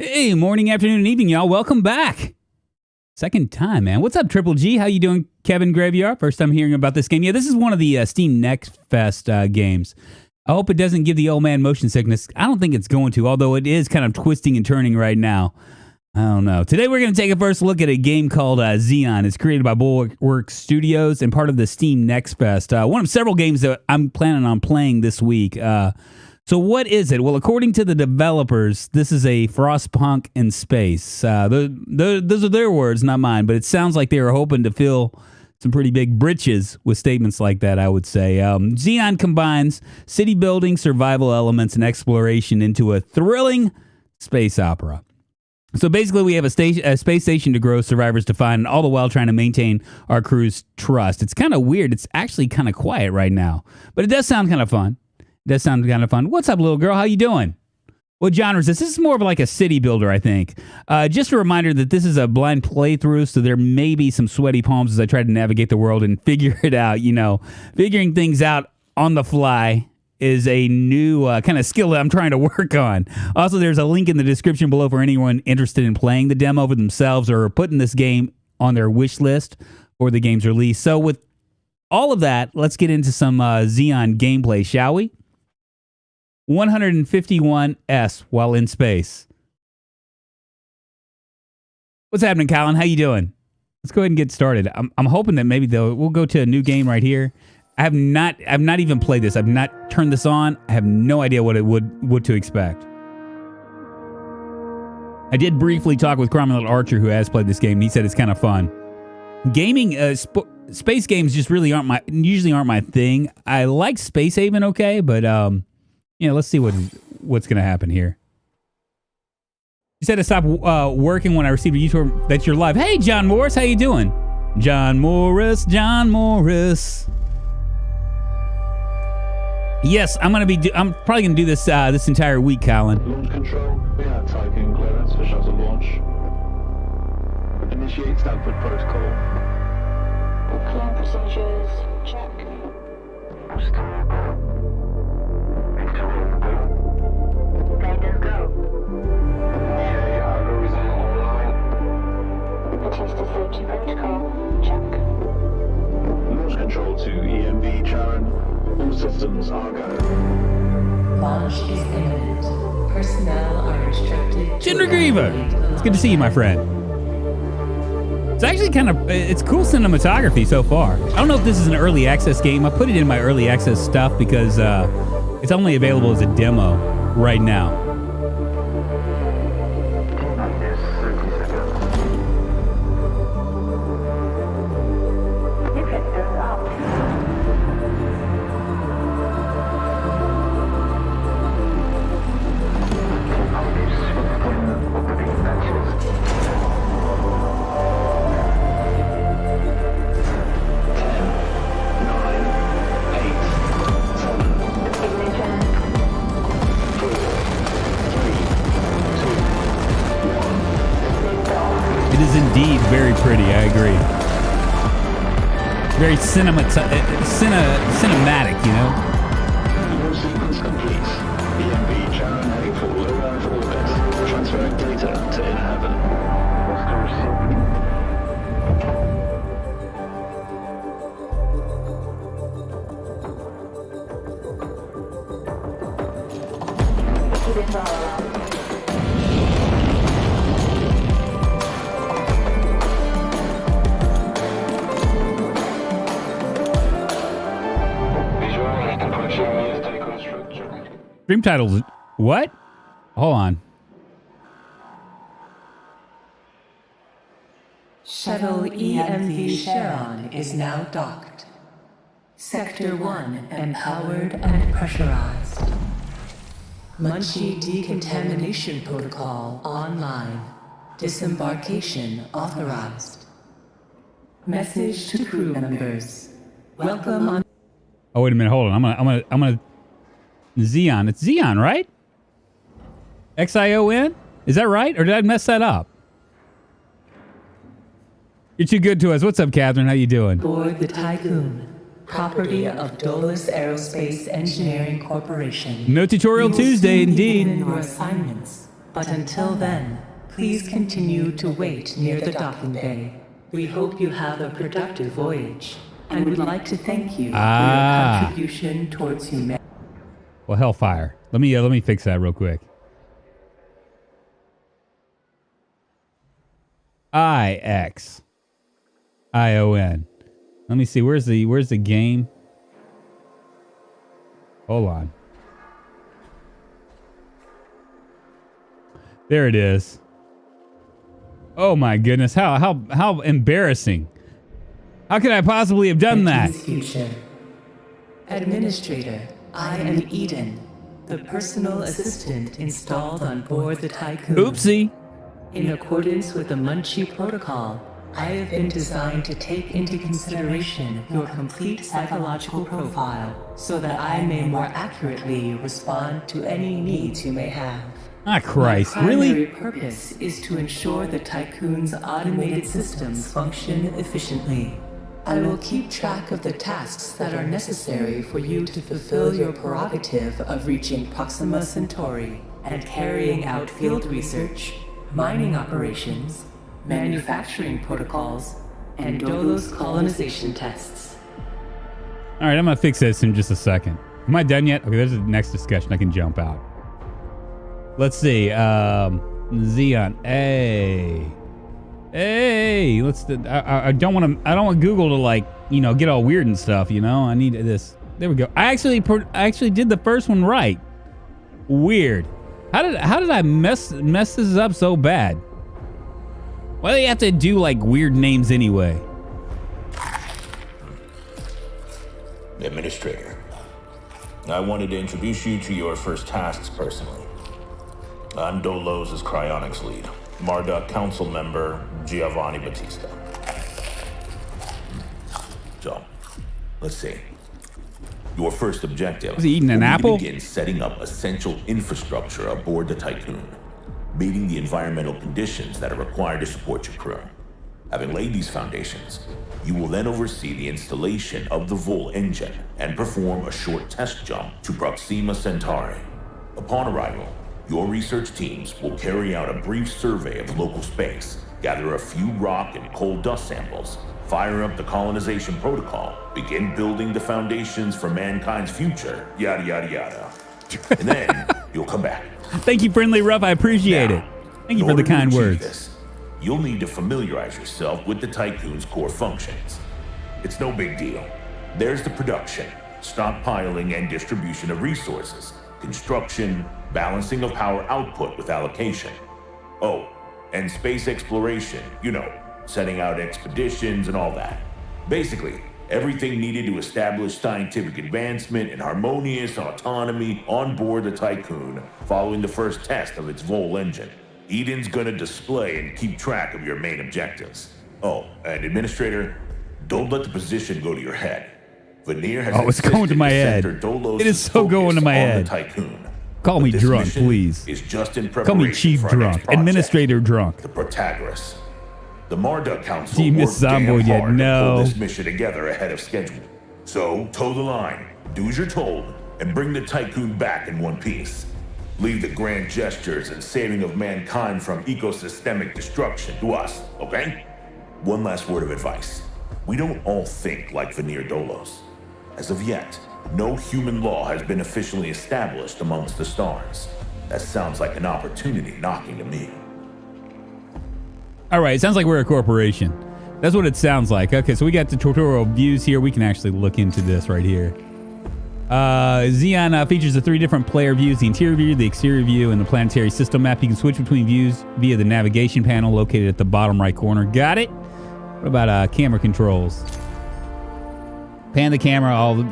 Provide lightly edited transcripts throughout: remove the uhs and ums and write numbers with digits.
Hey, morning, afternoon, and evening, y'all. Welcome back. Second time, man. What's up, Triple G? How you doing, Kevin Graveyard? First time hearing about this game. Yeah, this is one of the Steam Next Fest games. I hope it doesn't give the old man motion sickness. I don't think it's going to, although it is kind of twisting and turning right now. I don't know. Today we're going to take a first look at a game called IXion. It's created by Bulwark Studios and part of the Steam Next Fest. One of several games that I'm planning on playing this week. So what is it? Well, according to the developers, this is a FrostPunk in space. Those are their words, not mine, but it sounds like they were hoping to fill some pretty big britches with statements like that, I would say. Xeon combines city building, survival elements, and exploration into a thrilling space opera. So basically, we have a space station to grow, survivors to find, and all the while trying to maintain our crew's trust. It's kind of weird. It's actually kind of quiet right now, but it does sound kind of fun. That sounds kind of fun. What's up, little girl? How you doing? What genre is this? This is more of like a city builder, I think. Just a reminder that this is a blind playthrough, so there may be some sweaty palms as I try to navigate the world and figure it out. You know, figuring things out on the fly is a new kind of skill that I'm trying to work on. Also, there's a link in the description below for anyone interested in playing the demo for themselves or putting this game on their wish list for the game's release. So with all of that, let's get into some Xeon gameplay, shall we? 151S while in space. What's happening, Colin? How you doing? Let's go ahead and get started. I'm hoping that maybe we'll go to a new game right here. I've not even played this. I've not turned this on. I have no idea what to expect. I did briefly talk with Cromwell Archer, who has played this game, and he said it's kind of fun. Gaming, space games just really usually aren't my thing. I like Space Haven, okay, but yeah, let's see what's going to happen here. You said to stop working when I received a YouTube that you're live. Hey, John Morris, how you doing? John Morris. Yes, I'm probably gonna do this this entire week, Colin. Launch control. We have Tiqqun clearance for shuttle launch. Initiate Stanford protocol. Clear procedures. Check. Guidance go. Okay, algorithm online. Attested safety protocol. Check. Launch control to EMB, Charon. All systems are go. Launch is imminent. Personnel are instructed. Jinder Griever, it's good to see you, my friend. It's actually it's cool cinematography so far. I don't know if this is an early access game. I put it in my early access stuff because it's only available as a demo right now. Very pretty, I agree. Very cinematic, you know? Launch sequence complete. EMB, Charon heading for low Earth orbit. Transferring data to inner heaven. Keep it followed. Stream titles, what? Hold on. Shuttle EMV Charon is now docked. Sector 1 empowered and pressurized. Munchie decontamination protocol online. Disembarkation authorized. Message to crew members. Welcome on. Oh, wait a minute. Hold on. I'm gonna. Xeon. It's Xeon, right? Xion? Is that right? Or did I mess that up? You're too good to us. What's up, Catherine? How you doing? Board the Tiqqun, property of Dolus Aerospace Engineering Corporation. No tutorial You will Tuesday, soon be indeed. given your assignments. But until then, please continue to wait near the docking bay. We hope you have a productive voyage, and would like to thank you for your contribution towards humanity. Well, Hellfire. Let me fix that real quick. IXion. Let me see. Where's the game? Hold on. There it is. Oh my goodness! How embarrassing! How could I possibly have done that? Future. Administrator, I am Eden, the personal assistant installed on board the Tiqqun. Oopsie. In accordance with the Munchie Protocol, I have been designed to take into consideration your complete psychological profile so that I may more accurately respond to any needs you may have. Ah, Christ, My primary really? purpose is to ensure the Tiqqun's automated systems function efficiently. I will keep track of the tasks that are necessary for you to fulfill your prerogative of reaching Proxima Centauri and carrying out field research, mining operations, manufacturing protocols, and Dolos colonization tests. All right, I'm gonna fix this in just a second. Am I done yet? Okay, there's the next discussion. I can jump out. Let's see. Xeon. Hey. Let's. I don't want Google to, like, get all weird and stuff. I need this. There we go. I actually did the first one right. Weird. How did I mess this up so bad? Why do you have to do like weird names anyway? Administrator, I wanted to introduce you to your first tasks personally. I'm Dolos' cryonics lead, Marduk council member Giovanni Battista. So, let's see. Your first objective Was he eating an will be apple? to begin setting up essential infrastructure aboard the Tiqqun, meeting the environmental conditions that are required to support your crew. Having laid these foundations, you will then oversee the installation of the Vol engine and perform a short test jump to Proxima Centauri. Upon arrival, your research teams will carry out a brief survey of local space, gather a few rock and coal dust samples, fire up the colonization protocol, begin building the foundations for mankind's future, yada yada yada. And then you'll come back. Thank you, Friendly Rough. I appreciate it. Thank you for the kind words. This, you'll need to familiarize yourself with the Tiqqun's core functions. It's no big deal. There's the production, stockpiling and distribution of resources, construction, balancing of power output with allocation. Oh, and space exploration, setting out expeditions and all that. Basically, everything needed to establish scientific advancement and harmonious autonomy on board the Tiqqun following the first test of its Vol engine. Eden's gonna display and keep track of your main objectives. Oh, and Administrator, don't let the position go to your head. Veneer has it's going to my head. It is so going to my head. The Tiqqun. Call me drunk, please. Is just in Call preparation me Chief for our next Drunk, project, Administrator Drunk. the Protagoras. The Marduk Council Gee, worked Miss damn Zomboid yet, hard to no. pull this mission together ahead of schedule. So, toe the line, do as you're told, and bring the Tiqqun back in one piece. Leave the grand gestures and saving of mankind from ecosystemic destruction to us, okay? One last word of advice. We don't all think like Veneer Dolos. As of yet, no human law has been officially established amongst the stars. That sounds like an opportunity knocking to me. All right, it sounds like we're a corporation. That's what it sounds like. Okay, so we got the tutorial views here. We can actually look into this right here. Xeon features the 3 different player views: the interior view, the exterior view, and the planetary system map. You can switch between views via the navigation panel located at the bottom right corner. Got it? What about camera controls? Pan the camera, all the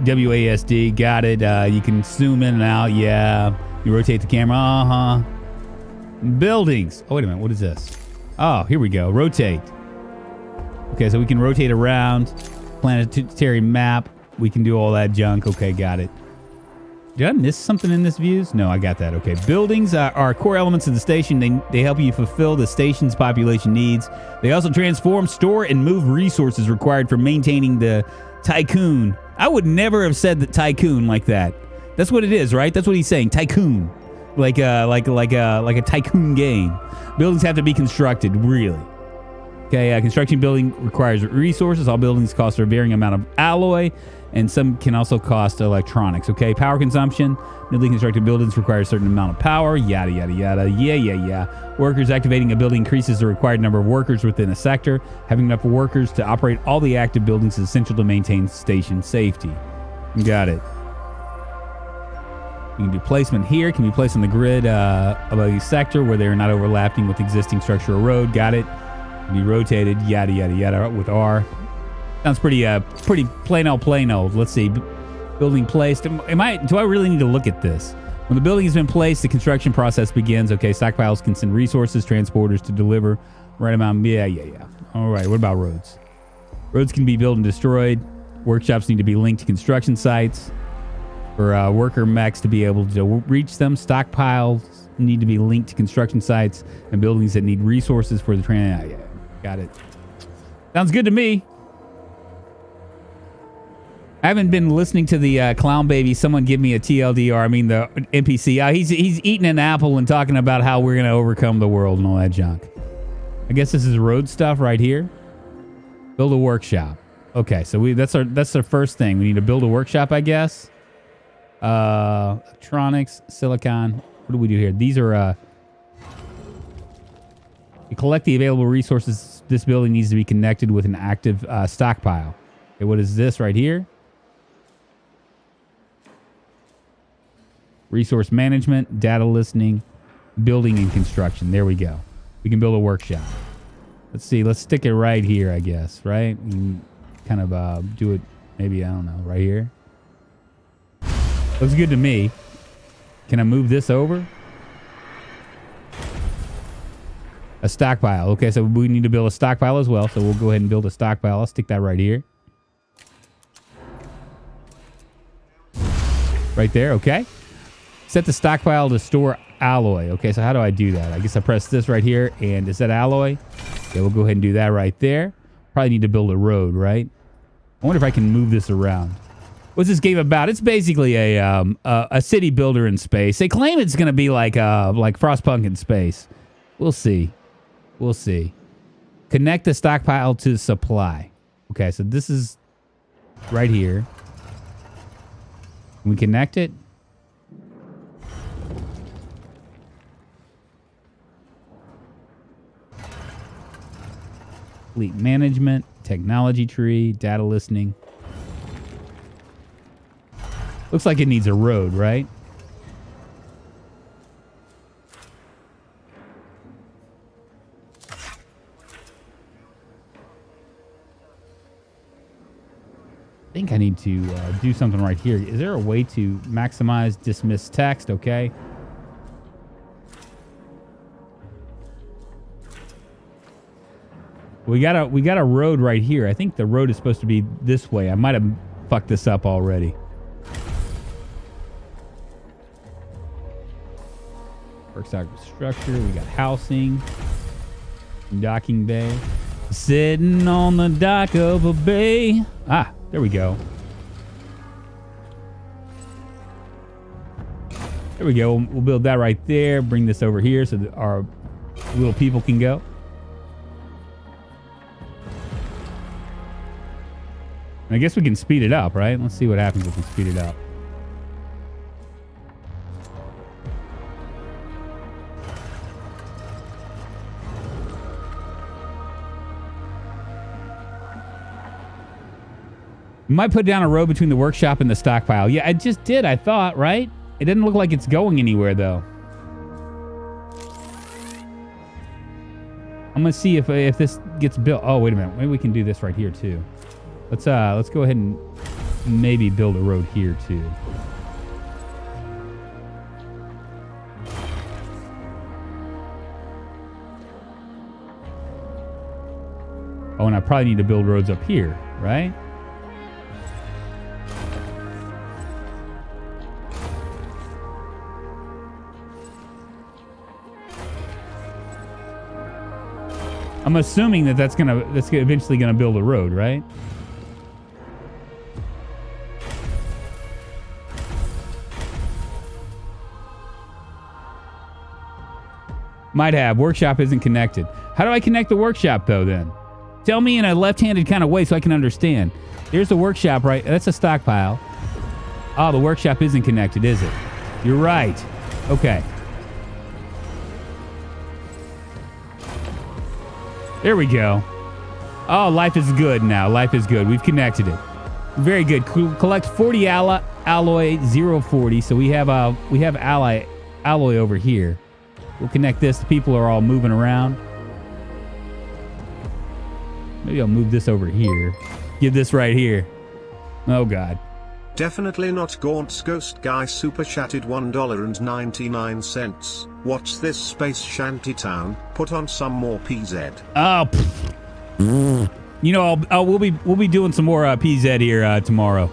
WASD. Got it. You can zoom in and out. Yeah. You rotate the camera. Buildings. Oh, wait a minute. What is this? Oh, here we go. Rotate. Okay, so we can rotate around. Planetary map. We can do all that junk. Okay, got it. Did I miss something in this views? No, I got that. Okay, buildings are core elements of the station. They help you fulfill the station's population needs. They also transform, store, and move resources required for maintaining the Tiqqun. I would never have said the Tiqqun like that. That's what it is, right? That's what he's saying. Tiqqun. like a tycoon game. Buildings have to be constructed, really. Okay, construction building requires resources. All buildings cost a varying amount of alloy, and some can also cost electronics. Okay, power consumption. Newly constructed buildings require a certain amount of power. Yada, yada, yada. Yeah. Workers activating a building increases the required number of workers within a sector. Having enough workers to operate all the active buildings is essential to maintain station safety. Got it. You can do placement here. Can be placed on the grid of a sector where they are not overlapping with existing structure or road. Got it. Can be rotated. Yada, yada, yada with R. Sounds pretty plain-old. Let's see. Building placed. Do I really need to look at this? When the building has been placed, the construction process begins. Okay, stockpiles can send resources, transporters to deliver. Right amount. Yeah. All right, what about roads? Roads can be built and destroyed. Workshops need to be linked to construction sites for worker mechs to be able to reach them. Stockpiles need to be linked to construction sites and buildings that need resources for the train. Yeah, got it. Sounds good to me. I haven't been listening to the clown baby. Someone give me a TLDR. I mean the NPC. He's eating an apple and talking about how we're going to overcome the world and all that junk. I guess this is road stuff right here. Build a workshop. Okay, so that's our first thing. We need to build a workshop, I guess. Electronics, silicon. What do we do here? These are you collect the available resources. This building needs to be connected with an active stockpile. Okay, what is this right here? Resource management, data listening, building and construction. There we go. We can build a workshop. Let's see. Let's stick it right here, I guess, right? We can kind of do it maybe, I don't know, right here. Looks good to me. Can I move this over? A stockpile. Okay, so we need to build a stockpile as well. So we'll go ahead and build a stockpile. I'll stick that right here. Right there, okay. Set the stockpile to store alloy. Okay, so how do I do that? I guess I press this right here, and is that alloy? Okay, we'll go ahead and do that right there. Probably need to build a road, right? I wonder if I can move this around. What's this game about? It's basically a city builder in space. They claim it's going to be like FrostPunk in space. We'll see. We'll see. Connect the stockpile to supply. Okay, so this is right here. Can we connect it? Fleet management, technology tree, data listening. Looks like it needs a road, right? I think I need to do something right here. Is there a way to maximize dismiss text? Okay. We got a road right here. I think the road is supposed to be this way. I might have fucked this up already. Worksite structure. We got housing. Docking bay. Sitting on the dock of a bay. Ah, there we go. There we go. We'll build that right there. Bring this over here so that our little people can go. I guess we can speed it up, right? Let's see what happens if we speed it up. We might put down a road between the workshop and the stockpile. Yeah, I just did, I thought, right? It didn't look like it's going anywhere, though. I'm going to see if this gets built. Oh, wait a minute. Maybe we can do this right here, too. Let's go ahead and maybe build a road here too. Oh, and I probably need to build roads up here, right? I'm assuming that's eventually gonna build a road, right? Might have. Workshop isn't connected. How do I connect the workshop, though, then? Tell me in a left-handed kind of way so I can understand. Here's the workshop, right? That's a stockpile. Oh, the workshop isn't connected, is it? You're right. Okay. There we go. Oh, life is good now. Life is good. We've connected it. Very good. Collect 40 alloy 040. So we have alloy over here. We'll connect this. The people are all moving around. Maybe I'll move this over here. Give this right here. Oh, God. Definitely not Gaunt's Ghost Guy super chatted $1.99. What's this space shanty town? Put on some more PZ. Oh, you know, we'll be doing some more PZ here tomorrow.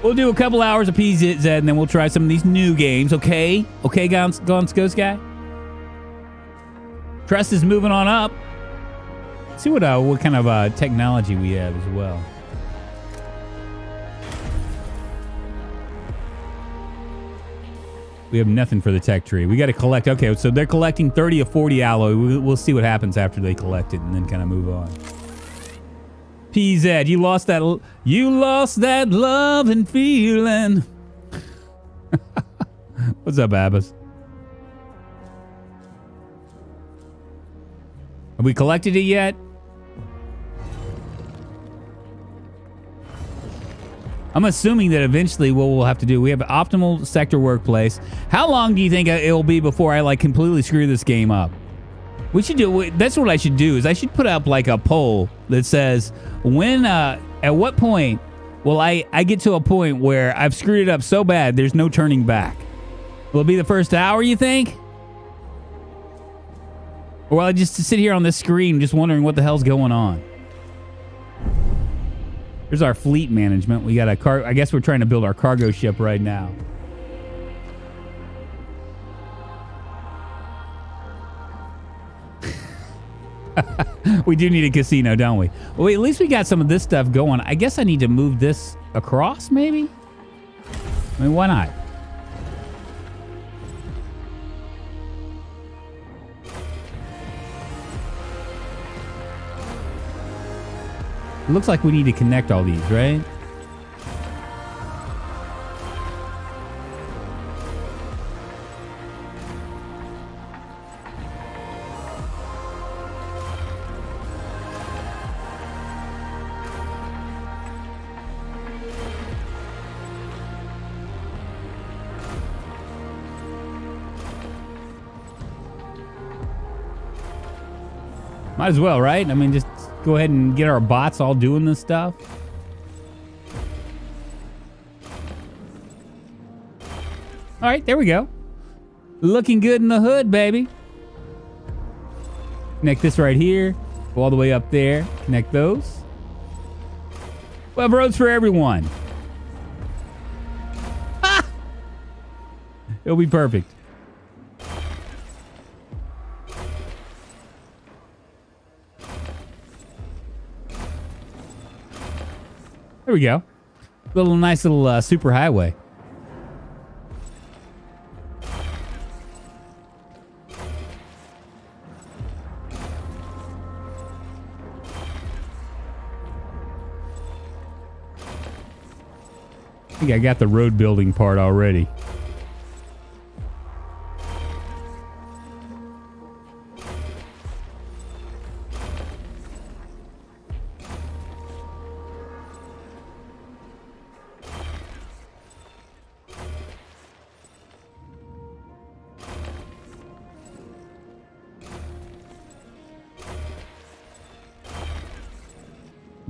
We'll do a couple hours of PZ and then we'll try some of these new games. Okay, okay, Gaunt's Ghost Guy. Trust is moving on up. Let's see what kind of technology we have as well. We have nothing for the tech tree. We got to collect. Okay, so they're collecting 30 or 40 alloy. We'll see what happens after they collect it and then kind of move on. PZ, you lost that love and feeling. What's up, Abbas? Have we collected it yet? I'm assuming that eventually what we'll have to do, we have optimal sector workplace. How long do you think it'll be before I like completely screw this game up? We should do, that's what I should do, is I should put up like a poll that says, when, at what point will I get to a point where I've screwed it up so bad there's no turning back? Will it be the first hour, you think? Or will I just sit here on this screen just wondering what the hell's going on? Here's our fleet management. We got a car. I guess we're trying to build our cargo ship right now. We do need a casino, don't we? Well, wait, at least we got some of this stuff going. I guess I need to move this across, maybe? I mean, why not? It looks like we need to connect all these, right? Might as well, right? I mean, just go ahead and get our bots all doing this stuff. All right, there we go. Looking good in the hood, baby. Connect this right here. Go all the way up there. Connect those. We'll have roads for everyone. Ah! It'll be perfect. There we go. Nice little super highway. I think I got the road building part already.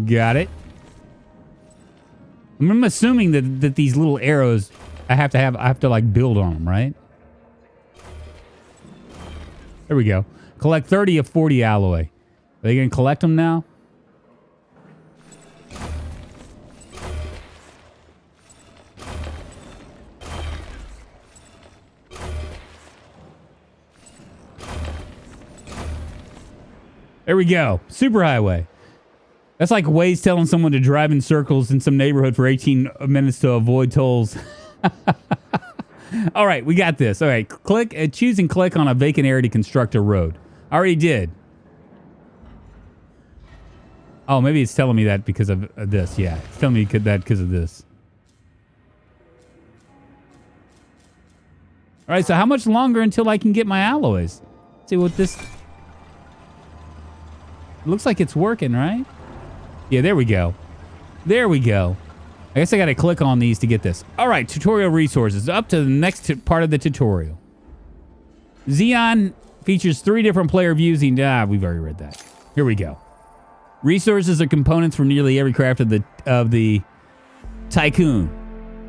Got it. I'm assuming that these little arrows I have to like build on them, right? There we go. Collect 30 of 40 alloy. Are they gonna collect them now? There we go. Superhighway. That's like Waze telling someone to drive in circles in some neighborhood for 18 minutes to avoid tolls. All right, we got this. All right, choose and click on a vacant area to construct a road. I already did. Oh, maybe it's telling me that because of this. Yeah, it's telling me that because of this. All right, so how much longer until I can get my alloys? Let's see what this... Looks like it's working, right? Yeah, there we go. There we go. I guess I got to click on these to get this. All right, tutorial resources. Up to the next part of the tutorial. Xeon features 3 different player views. We've already read that. Here we go. Resources are components for nearly every craft of the Tiqqun.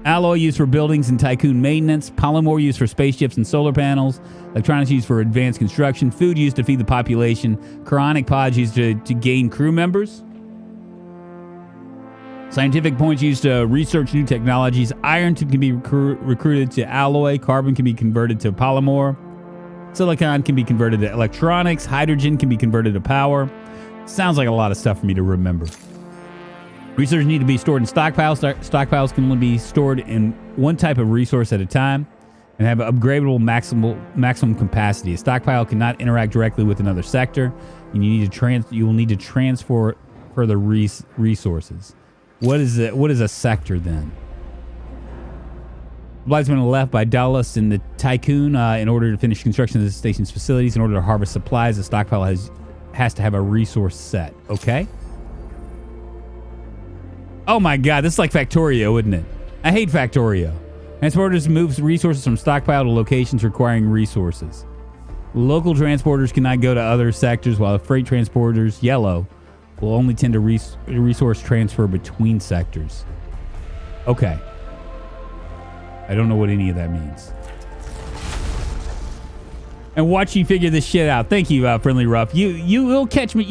Alloy used for buildings and Tiqqun maintenance. Polymorph used for spaceships and solar panels. Electronics used for advanced construction. Food used to feed the population. Cryonic pods used to gain crew members. Scientific points used to research new technologies. Iron can be recruited to alloy. Carbon can be converted to polymer. Silicon can be converted to electronics. Hydrogen can be converted to power. Sounds like a lot of stuff for me to remember. Resources need to be stored in stockpiles. Stockpiles can only be stored in one type of resource at a time and have upgradable maximum capacity. A stockpile cannot interact directly with another sector, and you will need to transfer further resources. What is a sector then? Supplies have been left by Dallas and the Tiqqun in order to finish construction of the station's facilities. In order to harvest supplies, the stockpile has to have a resource set. Okay. Oh my God, this is like Factorio, isn't it? I hate Factorio. Transporters moves resources from stockpile to locations requiring resources. Local transporters cannot go to other sectors, while the freight transporters, yellow, will only tend to resource transfer between sectors. Okay. I don't know what any of that means. And watch you figure this shit out. Thank you, Friendly Rough. You will catch me.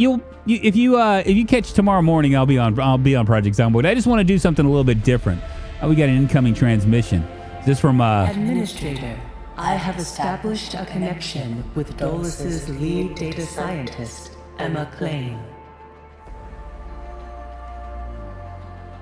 If you catch tomorrow morning, I'll be on Project Zomboid. I just want to do something a little bit different. We got an incoming transmission. Is this from Administrator, I have established a connection with Dolus's lead data scientist, Emma Klein.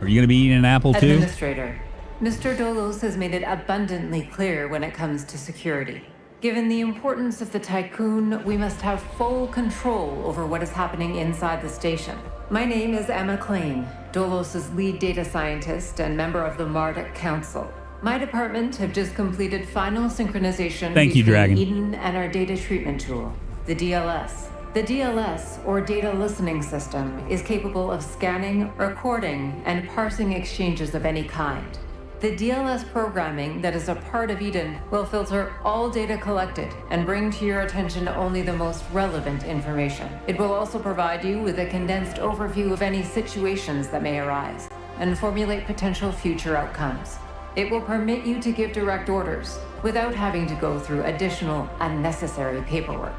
Are you going to be eating an apple too? Administrator, Mr. Dolus has made it abundantly clear when it comes to security. Given the importance of the Tiqqun, we must have full control over what is happening inside the station. My name is Emma Klein, Dolos's lead data scientist and member of the Marduk Council. My department have just completed final synchronization between Eden and our data treatment tool, the DLS. The DLS, or Data Listening System, is capable of scanning, recording, and parsing exchanges of any kind. The DLS programming that is a part of Eden will filter all data collected and bring to your attention only the most relevant information. It will also provide you with a condensed overview of any situations that may arise and formulate potential future outcomes. It will permit you to give direct orders without having to go through additional unnecessary paperwork.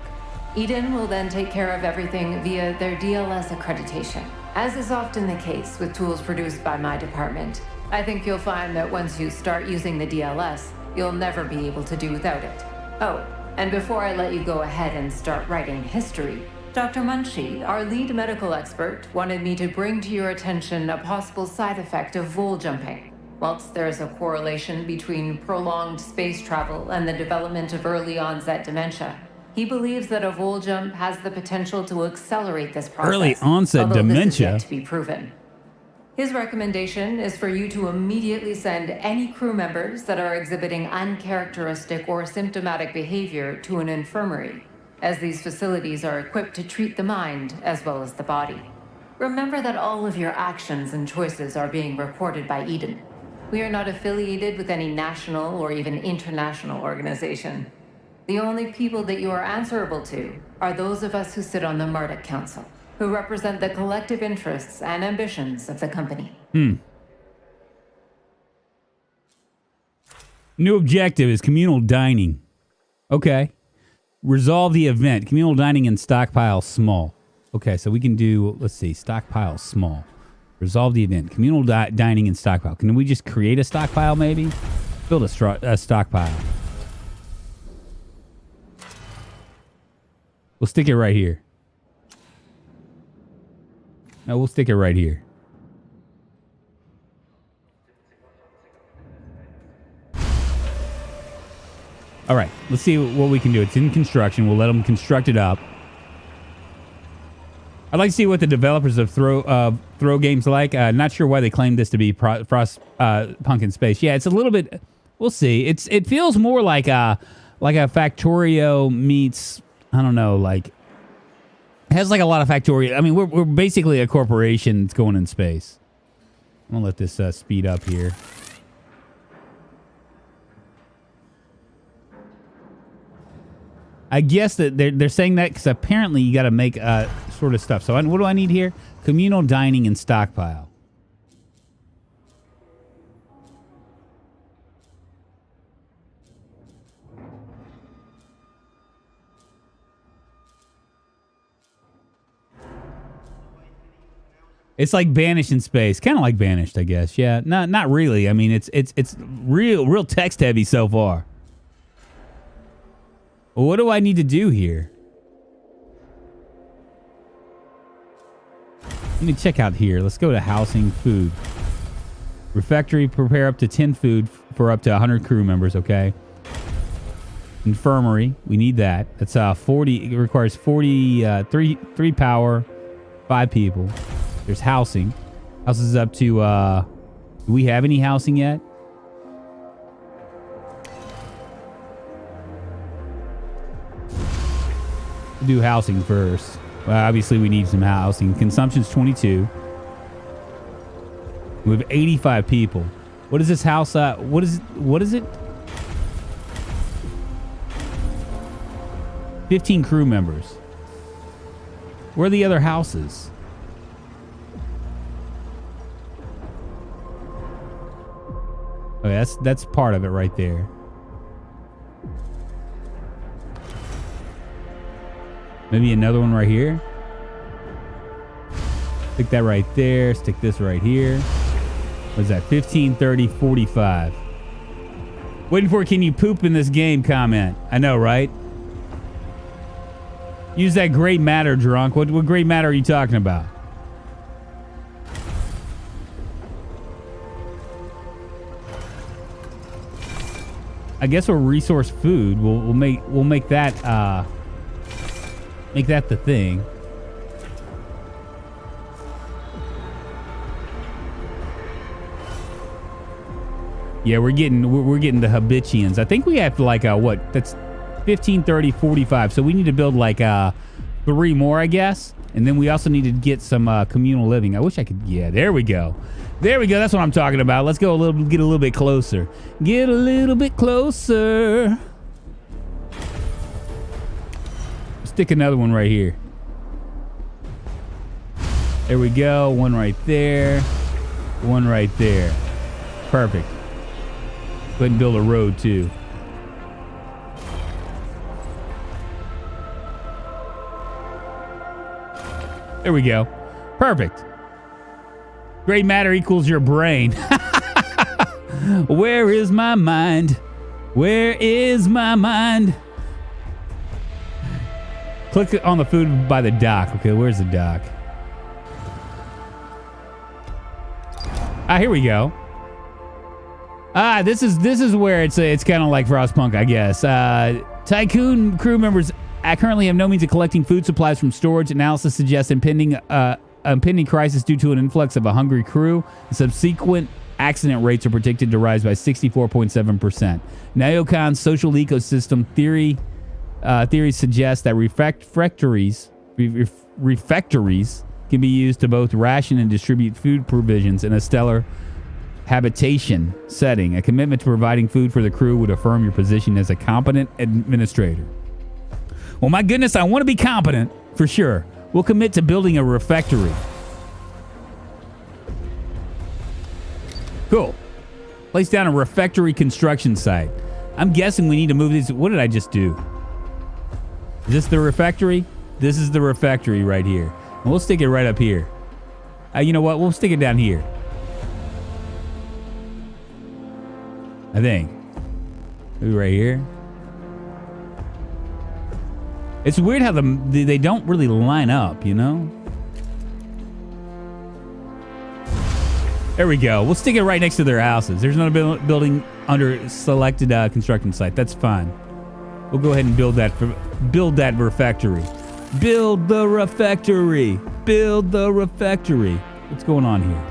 Eden will then take care of everything via their DLS accreditation. As is often the case with tools produced by my department, I think you'll find that once you start using the DLS, you'll never be able to do without it. Oh, and before I let you go ahead and start writing history, Dr. Munchie, our lead medical expert, wanted me to bring to your attention a possible side effect of vol jumping. Whilst there is a correlation between prolonged space travel and the development of early onset dementia, he believes that a vol jump has the potential to accelerate this process. Early onset dementia? This is yet to be proven. His recommendation is for you to immediately send any crew members that are exhibiting uncharacteristic or symptomatic behavior to an infirmary, as these facilities are equipped to treat the mind as well as the body. Remember that all of your actions and choices are being recorded by Eden. We are not affiliated with any national or even international organization. The only people that you are answerable to are those of us who sit on the Marduk Council, who represent the collective interests and ambitions of the company. New objective is communal dining. Okay. Resolve the event. Communal dining and stockpile small. Okay, so we can do, let's see, stockpile small. Resolve the event. Communal dining and stockpile. Can we just create a stockpile maybe? Build a stockpile. We'll stick it right here. No, we'll stick it right here. All right, let's see what we can do. It's in construction. We'll let them construct it up. I'd like to see what the developers of throw games like. Not sure why they claim this to be FrostPunk in space. Yeah, it's a little bit. We'll see. It feels more like a Factorio meets, I don't know, like it has like a lot of Factorio. I mean, we're basically a corporation that's going in space. I'm gonna let this speed up here. I guess that they're saying that because apparently you got to make sort of stuff. So what do I need here? Communal dining and stockpile. It's like Banished in space, kind of like Banished, I guess. Yeah, not really. I mean, it's real text heavy so far. What do I need to do here? Let me check out here. Let's go to housing, food. Refectory, prepare up to 10 food for up to 100 crew members, okay? Infirmary, we need that. That's 40, it requires 40, 3 power, 5 people. There's housing. House is up to, do we have any housing yet? Do housing first. Well, obviously we need some housing. Consumption's 22. We have 85 people. What is this house? What is it? 15 crew members. Where are the other houses? Okay, that's part of it right there. Maybe another one right here. Stick that right there. Stick this right here. What is that? 15, 30, 45. Waiting for can you poop in this game comment. I know, right? Use that great matter, drunk. What great matter are you talking about? I guess we'll resource food. We'll make that make that the thing. Yeah, we're getting the habituans. I think we have like what? That's 15, 30, 45. So we need to build like 3 more, I guess. And then we also need to get some communal living. I wish I could. Yeah, there we go. There we go. That's what I'm talking about. Let's go get a little bit closer. Get a little bit closer. Stick another one right here. There we go. One right there. One right there. Perfect. Go ahead and build a road too. There we go. Perfect. Gray matter equals your brain. Where is my mind? Where is my mind? Click on the food by the dock. Okay, where's the dock? Ah, here we go. Ah, this is where it's kind of like FrostPunk, I guess. Tiqqun crew members currently have no means of collecting food supplies from storage. Analysis suggests impending crisis due to an influx of a hungry crew. Subsequent accident rates are predicted to rise by 64.7%. Neocon's social ecosystem theory suggest that refectories can be used to both ration and distribute food provisions in a stellar habitation setting. A commitment to providing food for the crew would affirm your position as a competent administrator. Well, my goodness, I want to be competent for sure. We'll commit to building a refectory. Cool. Place down a refectory construction site. I'm guessing we need to move these. What did I just do? Is this the refectory? This is the refectory right here. And we'll stick it right up here. You know what? We'll stick it down here. I think. Maybe right here. It's weird how they don't really line up, you know? There we go. We'll stick it right next to their houses. There's another building under selected construction site. That's fine. We'll go ahead and build that refectory. Build the refectory. Build the refectory. What's going on here?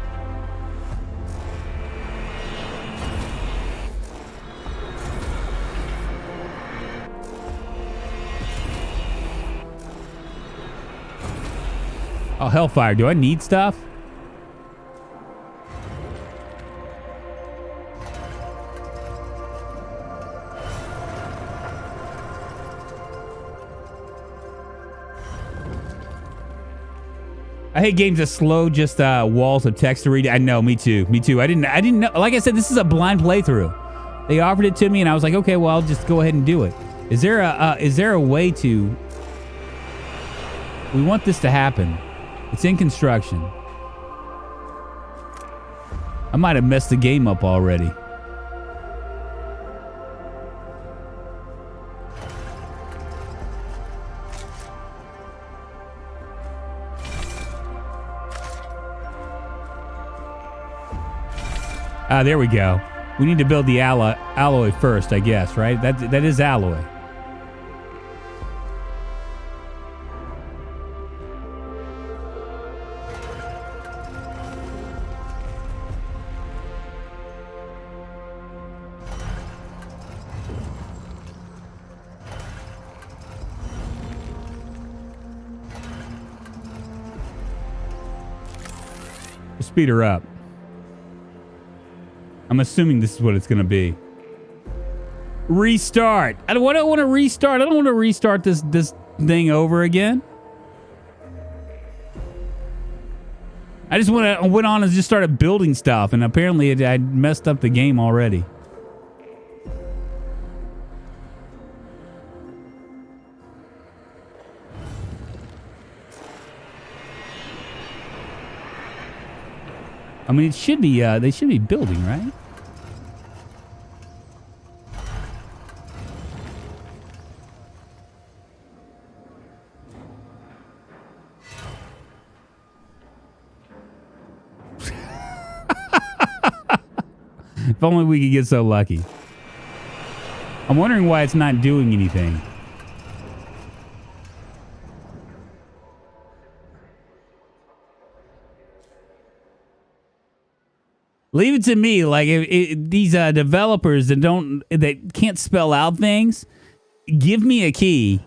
Oh, hellfire. Do I need stuff? I hate games that slow just walls of text to read. I know, me too. Me too. I didn't know. Like I said, this is a blind playthrough. They offered it to me and I was like, okay, well, I'll just go ahead and do it. Is there a way to... We want this to happen. It's in construction. I might have messed the game up already. Ah, there we go. We need to build the alloy first, I guess, right? That is alloy. Speed her up. I'm assuming this is what it's going to be. Restart. I don't want to restart. I don't want to restart this thing over again. I just went on and just started building stuff, and apparently I messed up the game already. I mean, it should be, they should be building, right? If only we could get so lucky. I'm wondering why it's not doing anything. Leave it to me. Like these developers that can't spell out things, give me a key.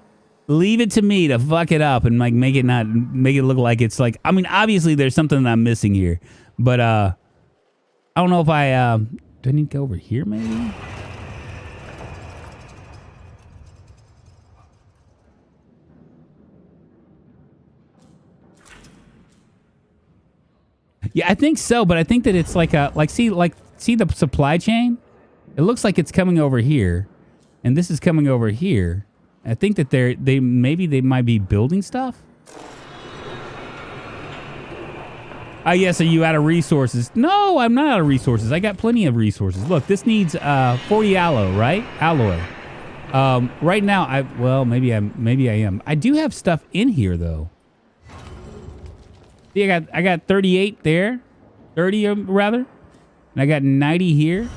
Leave it to me to fuck it up and like make it look like it's like. I mean, obviously there's something that I'm missing here, but I don't know if do I need to go over here maybe? Yeah, I think so, but I think that it's like see the supply chain? It looks like it's coming over here, and this is coming over here. I think that they might be building stuff. Yes, are you out of resources? No, I'm not out of resources. I got plenty of resources. Look, this needs 40 alloy, right? Alloy. Right now, maybe I am. I do have stuff in here though. See, I got 38 there, 30 rather, and I got 90 here.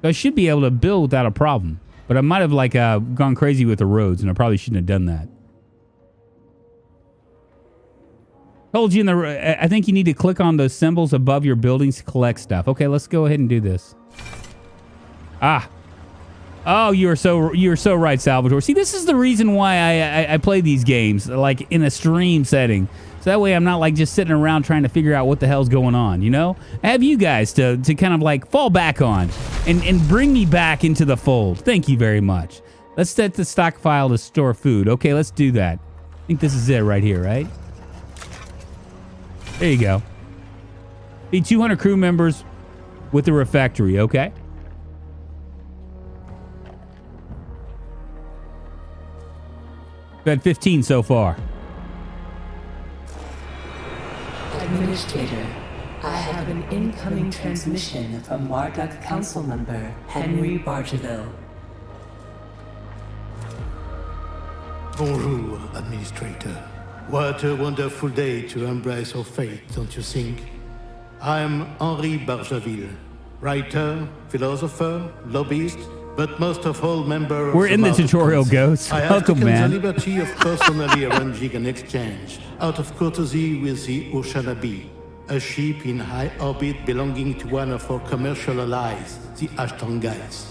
So I should be able to build without a problem, but I might have like gone crazy with the roads, and I probably shouldn't have done that. Told you I think you need to click on those symbols above your buildings to collect stuff. Okay, let's go ahead and do this. Ah. Oh, you're so right, Salvatore. See, this is the reason why I play these games, like in a stream setting. So that way I'm not like just sitting around trying to figure out what the hell's going on, you know? I have you guys to kind of like fall back on and bring me back into the fold. Thank you very much. Let's set the stockpile to store food. Okay, let's do that. I think this is it right here, right? There you go. Need 200 crew members with the refectory, okay? We've had 15 so far. Administrator, I have an incoming transmission from Marduk Council member Henry Bargeville. Bonjour, Administrator. What a wonderful day to embrace our fate, don't you think? I'm Henri Bargeville, Writer, philosopher, lobbyist, but most of all member of We're in the Mounted tutorial, Council. Ghost. I have Welcome, taken man. the liberty of personally arranging an exchange out of courtesy with the Oceanabe, a ship in high orbit belonging to one of our commercial allies, the Ashtongites.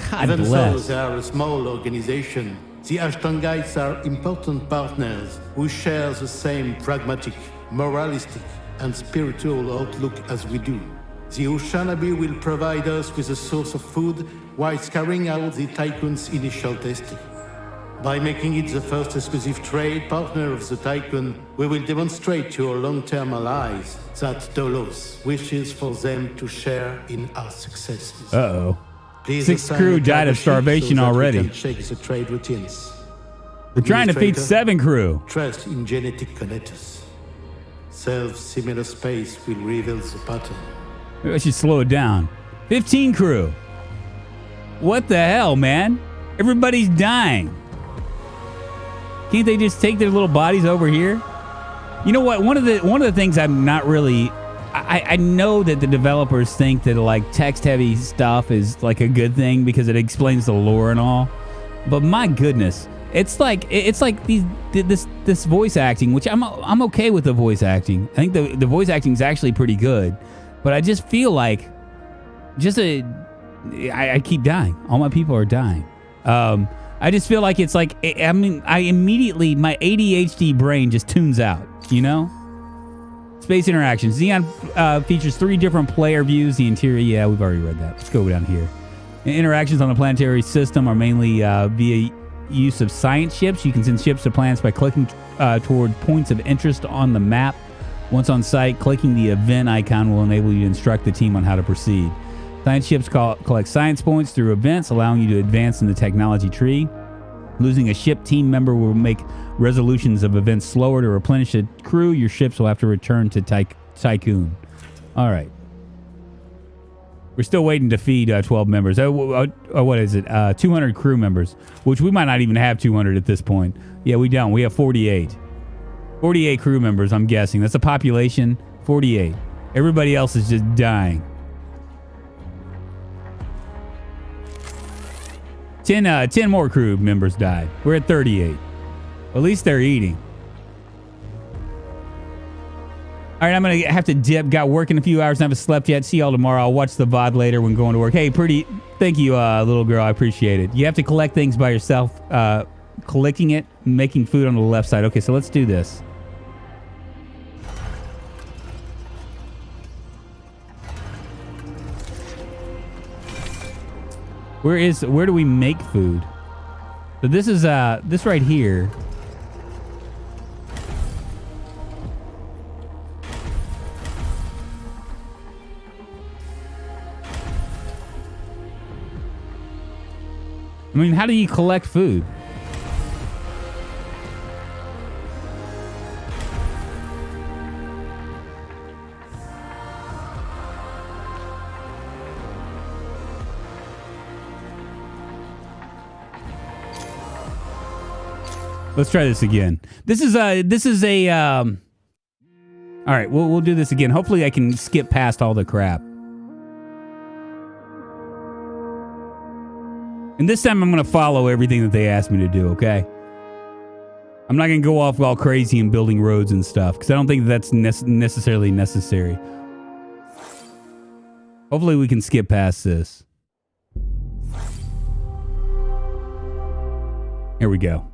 God Even bless. so, they are a small organization. The Ashtongites are important partners who share the same pragmatic, moralistic, and spiritual outlook as we do. The Oceanabe will provide us with a source of food while carrying out the Tiqqun's initial testing. By making it the first exclusive trade partner of the Tiqqun, we will demonstrate to our long-term allies that Dolos wishes for them to share in our successes. Uh-oh. Please 6 assign crew a died of ship starvation so that we already. can check the trade routines. We're trying to feed Administrator, 7 crew. Trust in genetic connectors. Self-similar space will reveal the pattern. Maybe I should slow it down. 15 crew. What the hell, man? Everybody's dying. Can't they just take their little bodies over here? You know what? One of the things I'm not really... I know that the developers think that like text-heavy stuff is like a good thing because it explains the lore and all. But my goodness, it's like this voice acting, which I'm okay with the voice acting. I think the voice acting is actually pretty good, but I just feel like I keep dying. All my people are dying. I just feel like it's like I immediately my ADHD brain just tunes out. You know. Space interactions. Xeon features 3 different player views. The interior, yeah, we've already read that. Let's go down here. Interactions on the planetary system are mainly via use of science ships. You can send ships to planets by clicking toward points of interest on the map. Once on site, clicking the event icon will enable you to instruct the team on how to proceed. Science ships collect science points through events, allowing you to advance in the technology tree. Losing a ship team member will make resolutions of events slower. To replenish a crew, your ships will have to return to Tiqqun. All right. We're still waiting to feed 12 members. What is it? 200 crew members, which we might not even have 200 at this point. Yeah, we don't. We have 48. 48 crew members, I'm guessing. That's a population. 48. Everybody else is just dying. 10 more crew members died. We're at 38. At least they're eating. All right, I'm going to have to dip. Got work in a few hours and haven't slept yet. See y'all tomorrow. I'll watch the VOD later when going to work. Hey, thank you, little girl. I appreciate it. You have to collect things by yourself. Collecting it, making food on the left side. Okay, so let's do this. Where do we make food? So this is this right here. I mean, how do you collect food? Let's try this again. This is a all right, we'll do this again. Hopefully I can skip past all the crap. And this time I'm going to follow everything that they asked me to do, okay? I'm not going to go off all crazy and building roads and stuff because I don't think that's necessarily necessary. Hopefully we can skip past this. Here we go.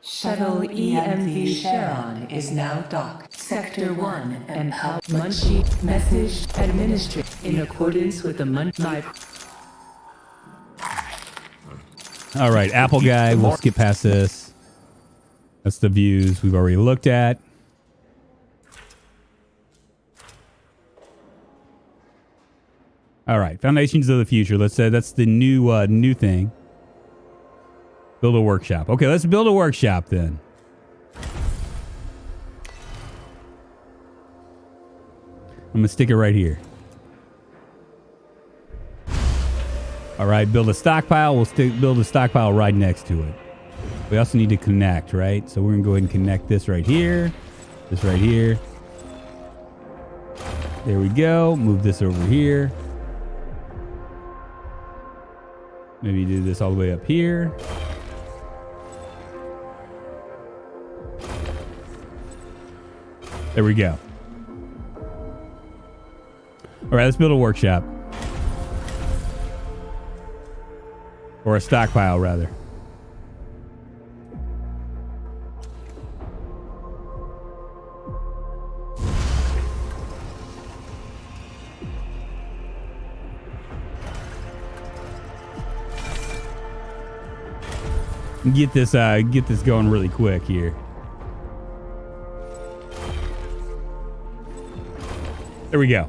Shuttle EMV Sharon is now docked. Sector 1 and Munchie message administered in accordance with the Munchie. All right, Apple guy, we'll skip past this. That's the views we've already looked at. All right, Foundations of the Future. Let's say that's the new thing. Build a workshop. Okay, let's build a workshop then. I'm gonna stick it right here. All right, build a stockpile. We'll build a stockpile right next to it. We also need to connect, right? So we're going to go ahead and connect this right here. This right here. There we go. Move this over here. Maybe do this all the way up here. There we go. All right, let's build a workshop. Or a stockpile, rather. Get this going really quick here. There we go.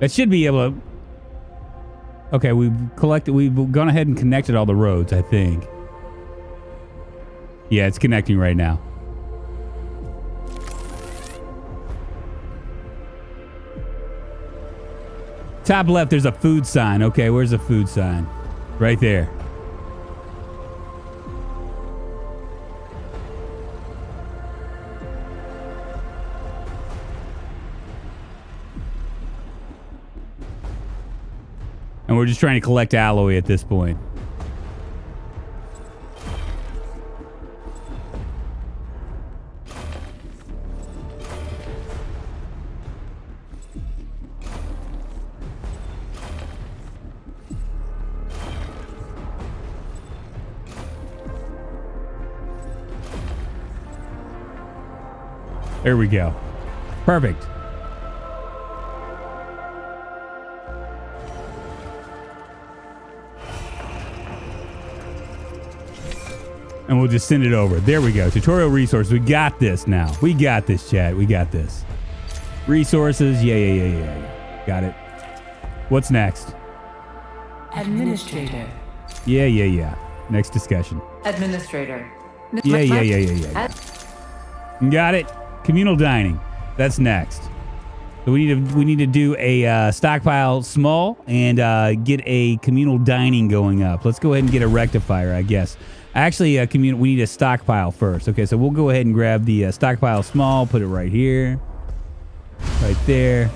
That should be able to... Okay, we've gone ahead and connected all the roads, I think. Yeah, it's connecting right now. Top left, there's a food sign. Okay, where's the food sign? Right there. And we're just trying to collect alloy at this point. There we go. Perfect. And we'll just send it over. There we go. Tutorial resource. We got this now. We got this, chat. We got this. Resources. Yeah. Got it. What's next? Administrator. Yeah. Next discussion. Administrator. Yeah. Got it. Communal dining. That's next. So we need to do a stockpile small and get a communal dining going up. Let's go ahead and get a rectifier, I guess. Actually, we need a stockpile first. Okay, so we'll go ahead and grab the stockpile small, put it right here, right there.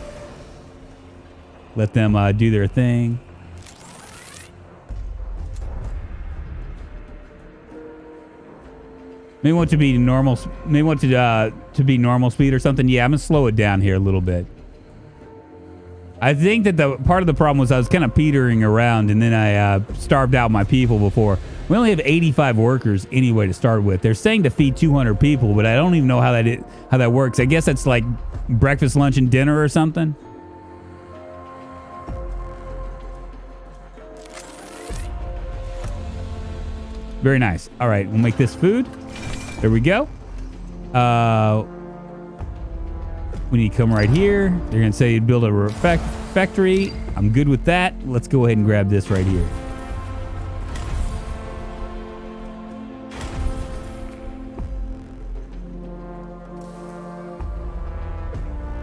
Let them do their thing. Maybe want to be normal. Maybe want to be normal speed or something. Yeah, I'm gonna slow it down here a little bit. I think that the part of the problem was I was kind of petering around, and then I starved out my people before. We only have 85 workers anyway to start with. They're saying to feed 200 people, but I don't even know how that works. I guess that's like breakfast, lunch, and dinner or something. Very nice. All right, we'll make this food. There we go. We need to come right here. They're going to say build a refectory. I'm good with that. Let's go ahead and grab this right here.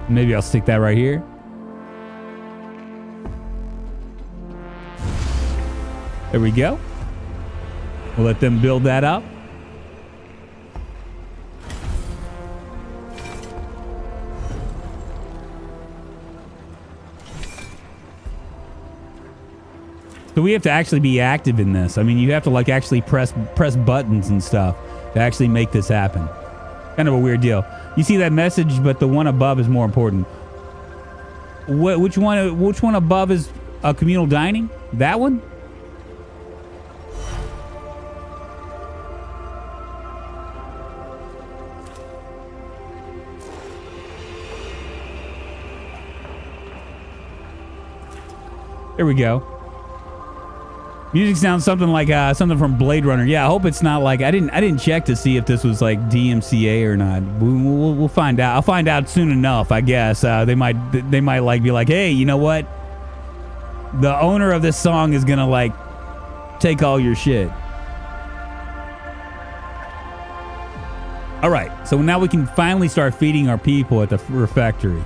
Maybe I'll stick that right here. There we go. We'll let them build that up. So we have to actually be active in this. I mean, you have to like actually press buttons and stuff to actually make this happen. Kind of a weird deal. You see that message, but the one above is more important. Which one above is communal dining? That one? There we go. Music sounds something like something from Blade Runner. Yeah, I hope it's not like I didn't check to see if this was like DMCA or not. We'll find out. I'll find out soon enough, I guess. They might like be like, hey, you know what? The owner of this song is gonna like take all your shit. All right, so now we can finally start feeding our people at the refectory.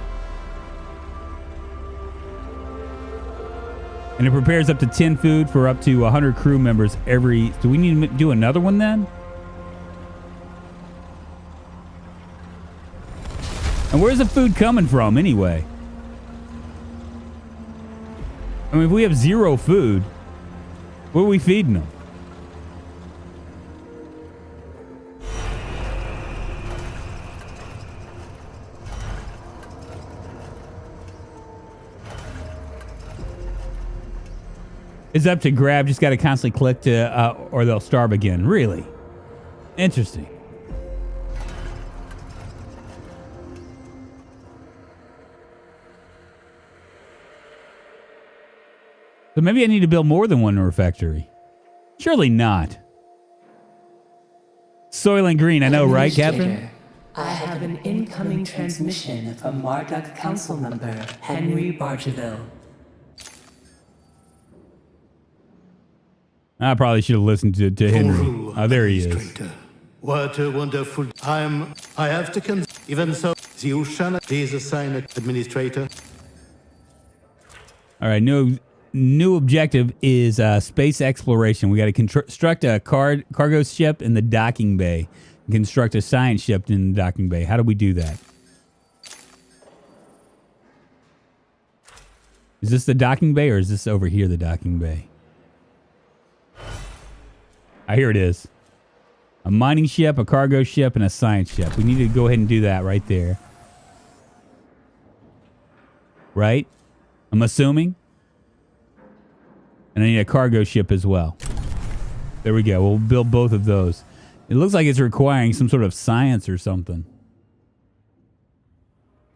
And it prepares up to 10 food for up to 100 crew members every... Do we need to do another one then? And where's the food coming from anyway? I mean, if we have 0 food, what are we feeding them? It's up to grab. Just got to constantly click to, or they'll starve again. Really? Interesting. So maybe I need to build more than one refectory. Surely not. Soylent Green, I know, right, Captain? I have an incoming transmission from Marduk Council member Henry Bargeville. I probably should have listened to Henry. Bonjour, Oh, there he is. Administrator. What a wonderful time. I have taken, even so, the Ocean is assigned administrator. All right, new objective is space exploration. We got to construct a cargo ship in the docking bay. And construct a science ship in the docking bay. How do we do that? Is this the docking bay or is this over here the docking bay? Here it is. A mining ship, a cargo ship, and a science ship. We need to go ahead and do that right there. Right? I'm assuming. And I need a cargo ship as well. There we go. We'll build both of those. It looks like it's requiring some sort of science or something.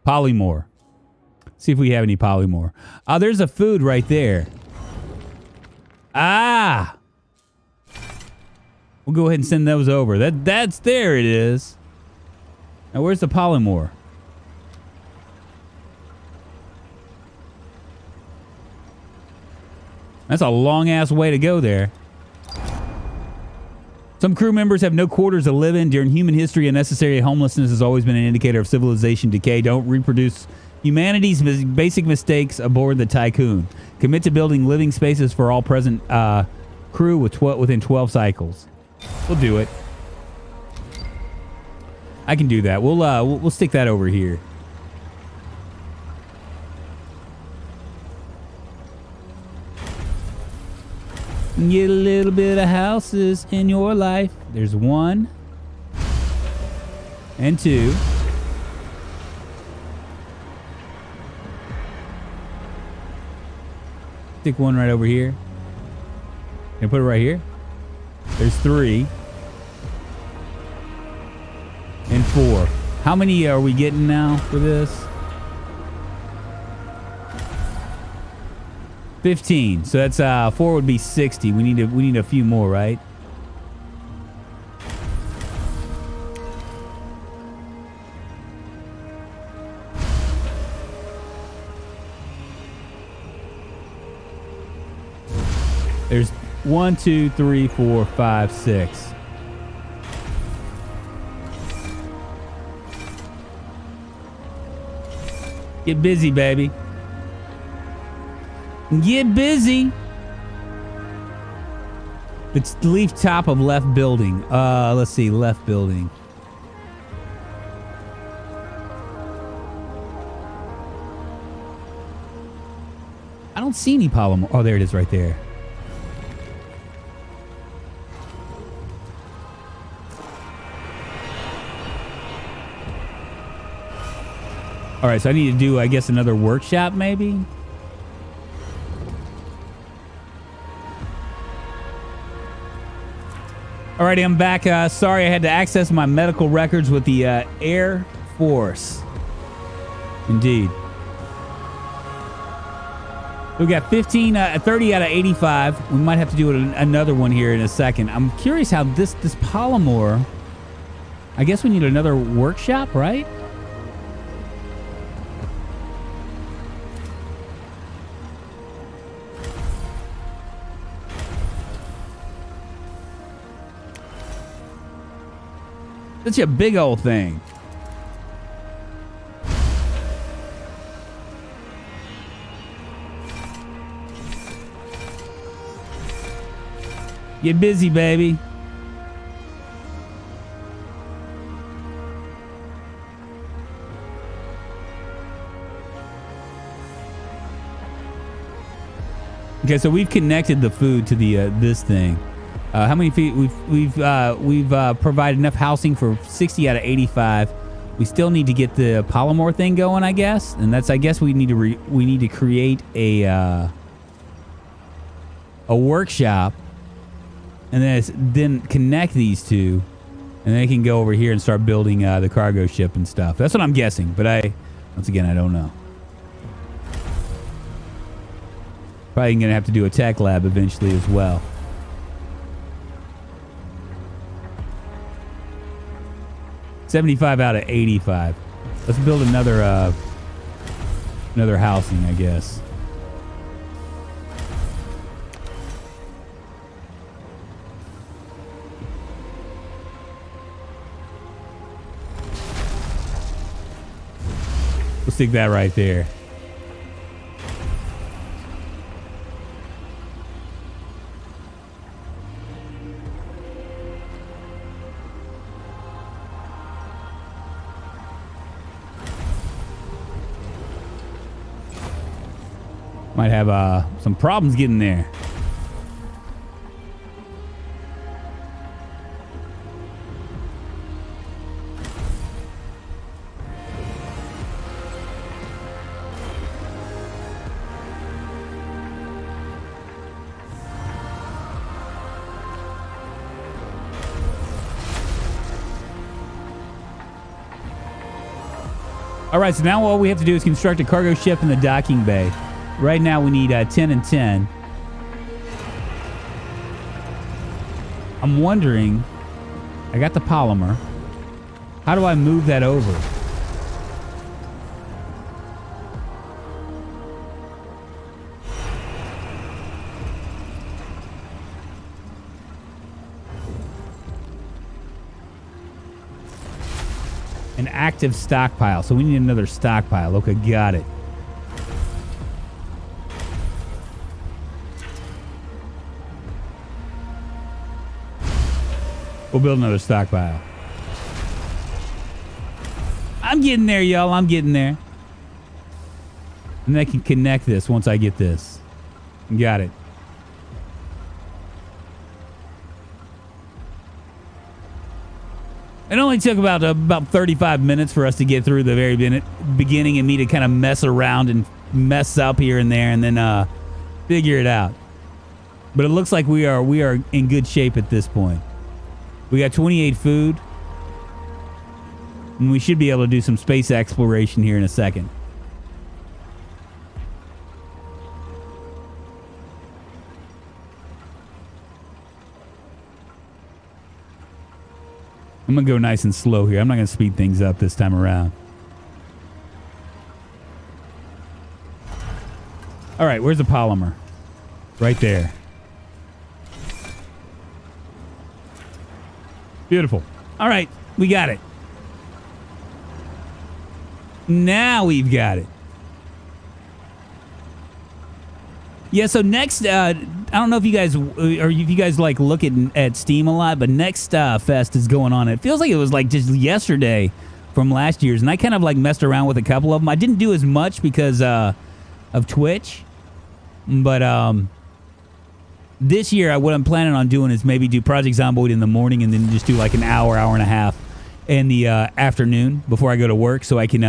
Polymore. See if we have any polymore. Oh, there's a food right there. Ah! We'll go ahead and send those over. That's there it is. Now where's the polymore? That's a long ass way to go there. Some crew members have no quarters to live in. During human history, unnecessary homelessness has always been an indicator of civilization decay. Don't reproduce humanity's basic mistakes aboard the Tiqqun. Commit to building living spaces for all present crew within 12 cycles. We'll do it. I can do that. We'll stick that over here. Get a little bit of houses in your life. There's 1 and 2. Stick 1 right over here. Can I put it right here? There's 3 and 4. How many are we getting now for this? 15. So that's 4 would be 60. We need a few more, right? There's 1, 2, 3, 4, 5, 6. Get busy, baby. Get busy. It's leaf top of left building. Let's see, left building. I don't see any polymer. Oh, there it is right there. All right, so I need to do, I guess, another workshop maybe? Alrighty, I'm back. Sorry, I had to access my medical records with the Air Force. Indeed. We got 30 out of 85. We might have to do another one here in a second. I'm curious how this polymore... I guess we need another workshop, right? Such a big old thing. Get busy, baby. Okay, so we've connected the food to the this thing. How many feet? We've provided enough housing for 60 out of 85. We still need to get the polymorph thing going, I guess, and that's I guess we need to create a workshop, and then connect these two, and they can go over here and start building the cargo ship and stuff. That's what I'm guessing, but once again I don't know. Probably gonna have to do a tech lab eventually as well. $75 out of 85. Let's build another housing, I guess. We'll stick that right there. Might have some problems getting there. All right, so now all we have to do is construct a cargo ship in the docking bay. Right now we need 10 and 10. I'm wondering, I got the polymer. How do I move that over? An active stockpile. So we need another stockpile. Okay, got it. We'll build another stockpile. I'm getting there, y'all. I'm getting there. And I can connect this once I get this. Got it. It only took about 35 minutes for us to get through the very beginning and me to kind of mess around and mess up here and there and then figure it out. But it looks like we are in good shape at this point. We got 28 food. And we should be able to do some space exploration here in a second. I'm going to go nice and slow here. I'm not going to speed things up this time around. All right, where's the polymer? Right there. Beautiful. All right, we got it. Now we've got it. Yeah, so next, I don't know if you guys like look at Steam a lot, but Next Fest is going on. It feels like it was like just yesterday from last year's, and I kind of like messed around with a couple of them. I didn't do as much because of Twitch, but this year what I'm planning on doing is maybe do Project Zomboid in the morning and then just do like an hour and a half in the afternoon before I go to work, so I can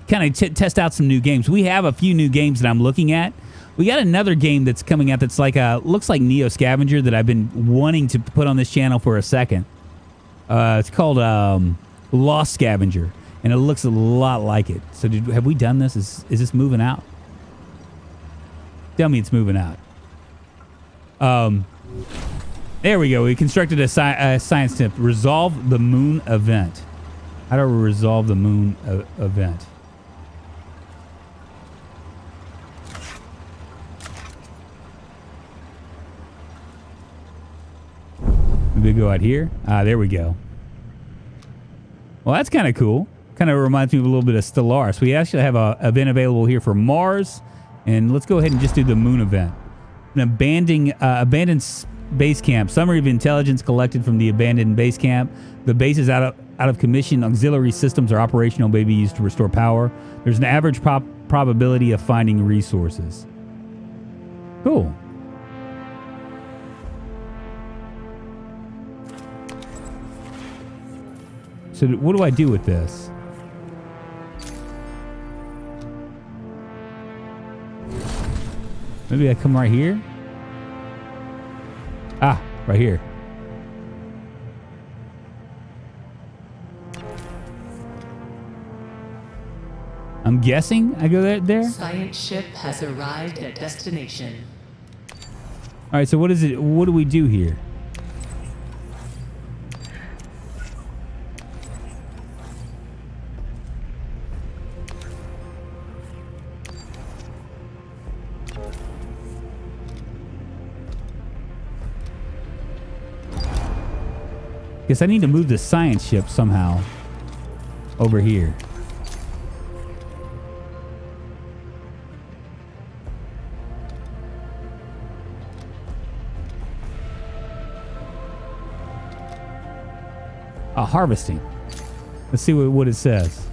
kind of test out some new games. We have a few new games that I'm looking at. We got another game that's coming out that's like looks like Neo Scavenger that I've been wanting to put on this channel for a second. It's called Lost Scavenger, and it looks a lot like it. So have we done this? Is this moving out? Tell me it's moving out. There we go. We constructed a science tip. Resolve the moon event. How do we resolve the moon event? We go out here. There we go. Well, that's kind of cool. Kind of reminds me of a little bit of Stellaris. We actually have an event available here for Mars. And let's go ahead and just do the moon event. An abandoned base camp. Summary of intelligence collected from the abandoned base camp. The base is out of commission. Auxiliary systems are operational, may be used to restore power. There's an average probability of finding resources. Cool. So what do I do with this? Maybe I come right here? Ah, right here. I'm guessing I go there? Science ship has arrived at destination. All right, so what is it? What do we do here? Guess I need to move the science ship somehow over here. Harvesting. Let's see what it says.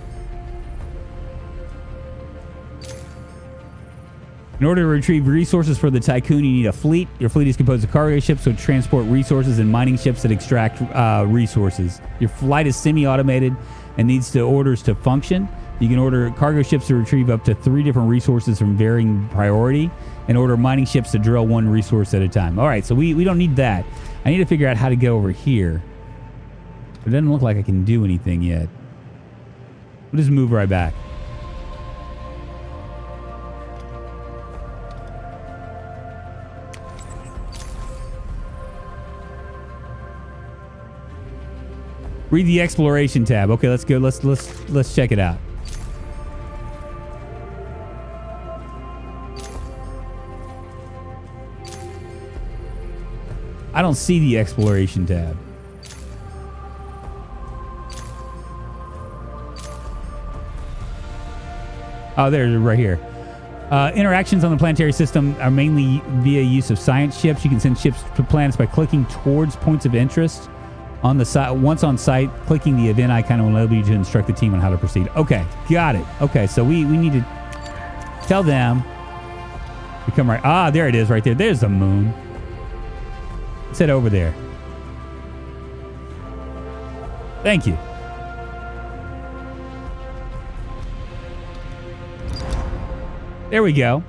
In order to retrieve resources for the Tiqqun, you need a fleet. Your fleet is composed of cargo ships which transport resources and mining ships that extract resources. Your flight is semi-automated and needs the orders to function. You can order cargo ships to retrieve up to 3 different resources from varying priority and order mining ships to drill 1 resource at a time. All right, so we don't need that. I need to figure out how to go over here. It doesn't look like I can do anything yet. We'll just move right back. Read the exploration tab. Okay, let's go. Let's check it out. I don't see the exploration tab. Oh, there's right here. Interactions on the planetary system are mainly via use of science ships. You can send ships to planets by clicking towards points of interest on the site. Once on site, clicking the event icon will enable you to instruct the team on how to proceed. Okay, got it. Okay, so we need to tell them to come right. Ah, there it is right there. There's the moon. Let's head over there. Thank you. There we go.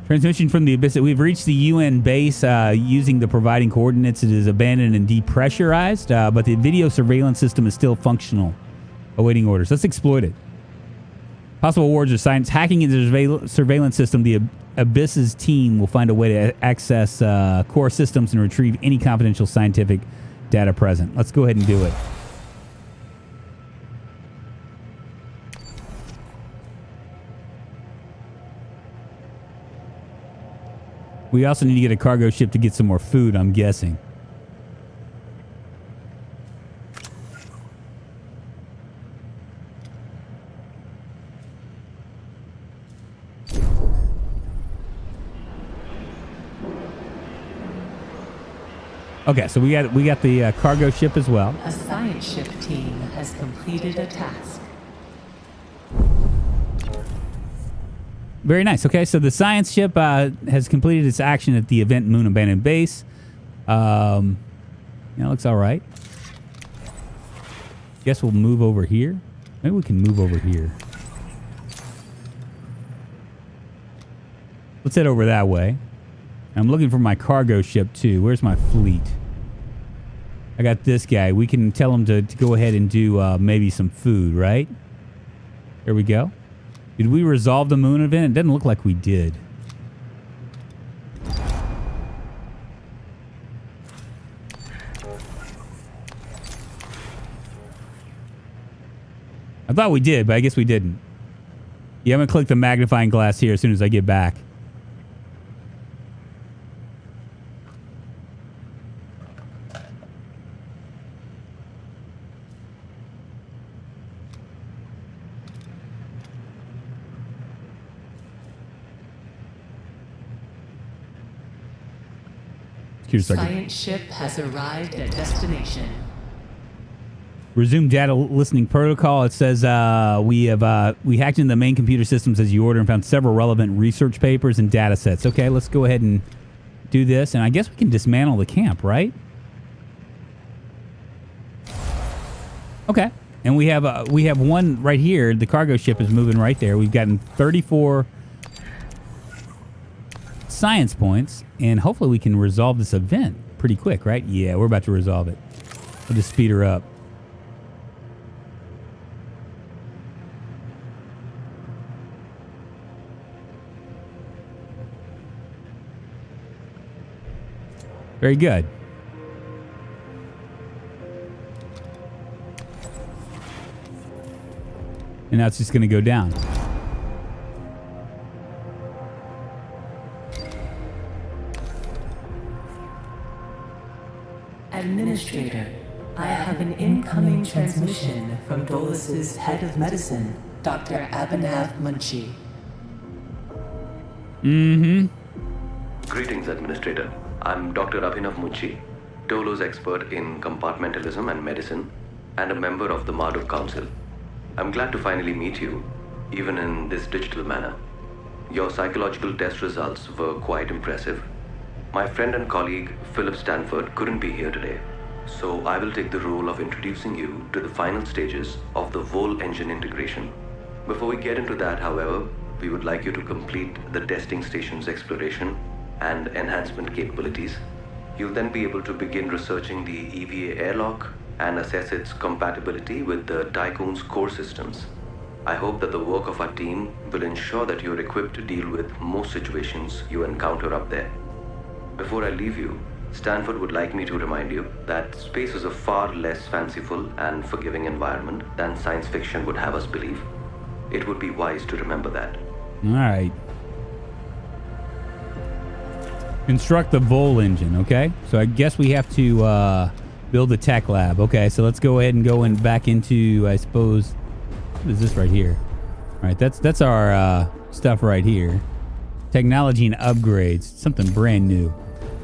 Transmission from the Abyss. We've reached the UN base using the providing coordinates. It is abandoned and depressurized, but the video surveillance system is still functional, awaiting orders. Let's exploit it. Possible awards of science. Hacking into the surveillance system, the Abyss's team will find a way to access core systems and retrieve any confidential scientific data present. Let's go ahead and do it. We also need to get a cargo ship to get some more food, I'm guessing. Okay, so we got the cargo ship as well. A science ship team has completed a task. Very nice. Okay, so the science ship has completed its action at the event Moon Abandoned Base. Yeah, looks all right. Guess we'll move over here. Maybe we can move over here. Let's head over that way. I'm looking for my cargo ship too. Where's my fleet? I got this guy. We can tell him to go ahead and do maybe some food, right? There we go. Did we resolve the moon event? It doesn't look like we did. I thought we did, but I guess we didn't. Yeah, I'm going to click the magnifying glass here as soon as I get back. Here's a second. Science ship has arrived at destination. Resume data listening protocol. It says we hacked into the main computer systems as you ordered and found several relevant research papers and data sets. Okay, let's go ahead and do this, and I guess we can dismantle the camp, right? Okay, and we have one right here. The cargo ship is moving right there. We've gotten 34 science points, and hopefully we can resolve this event pretty quick, right? Yeah, we're about to resolve it. We'll just speed her up. Very good. And now it's just going to go down. Administrator, I have an incoming transmission from Dolus's head of medicine, Dr. Abhinav Munshi. Greetings, Administrator. I'm Dr. Abhinav Munshi, Dolo's expert in compartmentalism and medicine, and a member of the Marduk Council. I'm glad to finally meet you, even in this digital manner. Your psychological test results were quite impressive. My friend and colleague, Philip Stanford, couldn't be here today, so I will take the role of introducing you to the final stages of the Vol engine integration. Before we get into that, however, we would like you to complete the testing station's exploration and enhancement capabilities. You'll then be able to begin researching the EVA airlock and assess its compatibility with the Tiqqun's core systems. I hope that the work of our team will ensure that you're equipped to deal with most situations you encounter up there. Before I leave you, Stanford would like me to remind you that space is a far less fanciful and forgiving environment than science fiction would have us believe. It would be wise to remember that. All right. Construct the Vol engine, okay? So I guess we have to build a tech lab. Okay, so let's go ahead and go back into, I suppose, what is this right here? All right, that's our stuff right here. Technology and upgrades, something brand new.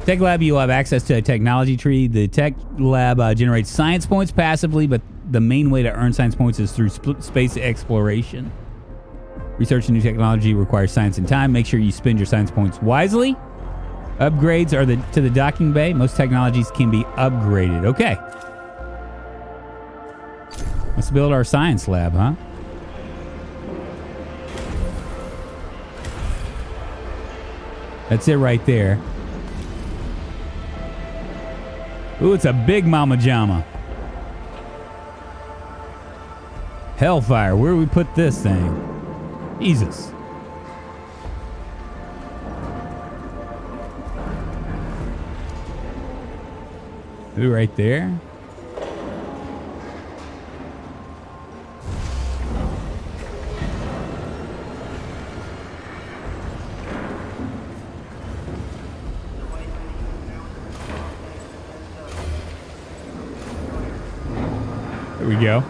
Tech lab, you'll have access to a technology tree. The tech lab generates science points passively, but the main way to earn science points is through space exploration. Researching new technology requires science and time. Make sure you spend your science points wisely. Upgrades are to the docking bay. Most technologies can be upgraded. Okay. Let's build our science lab, huh? That's it right there. Ooh, it's a big mama jama. Hellfire, where do we put this thing? Jesus. Ooh, right there. There we go.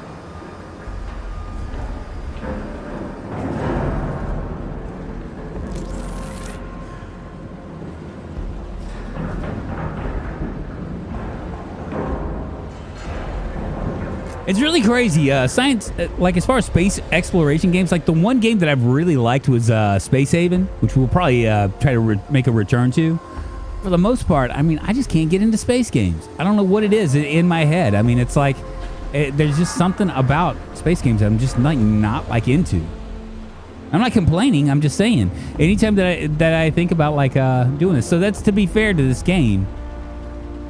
It's really crazy. Science, like as far as space exploration games, like the one game that I've really liked was Space Haven, which we'll probably try to make a return to. For the most part, I mean, I just can't get into space games. I don't know what it is in my head. I mean, it's like there's just something about space games that I'm just not like into. I'm not complaining. I'm just saying. Anytime that I think about like doing this, so that's to be fair to this game.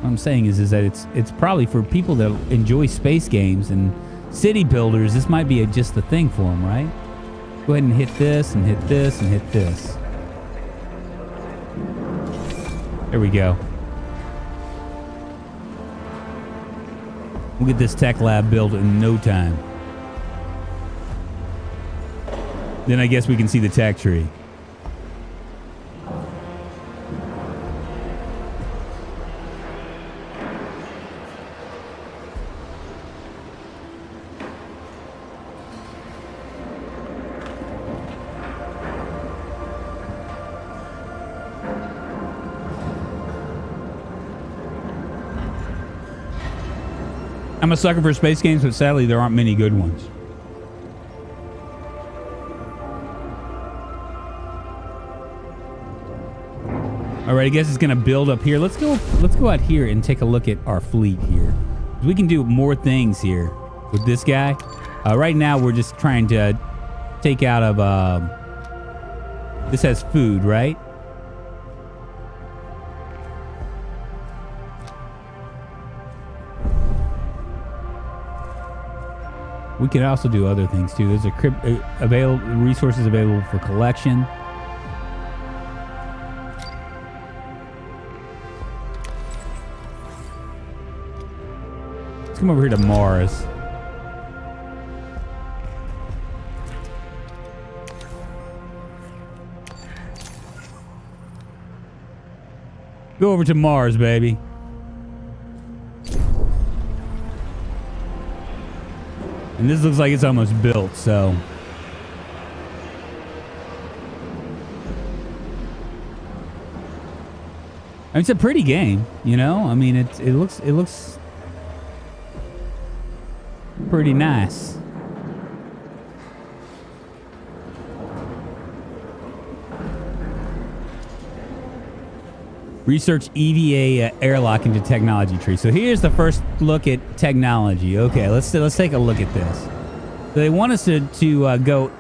What I'm saying is that it's probably for people that enjoy space games and city builders. This might be just the thing for them, right? Go ahead and hit this and hit this and hit this. There we go. We'll get this tech lab built in no time. Then I guess we can see the tech tree. I'm a sucker for space games, but sadly there aren't many good ones. All right, I guess it's gonna build up here. Let's go out here and take a look at our fleet here. We can do more things here with this guy. Right now we're just trying to take out of this has food, right? We can also do other things too. There's resources available for collection. Let's come over here to Mars. Go over to Mars, baby. And this looks like it's almost built, so. I mean, it's a pretty game, you know? I mean, it looks pretty nice. Research EVA airlock into technology tree. So here's the first look at technology. Okay, let's take a look at this. So they want us to go.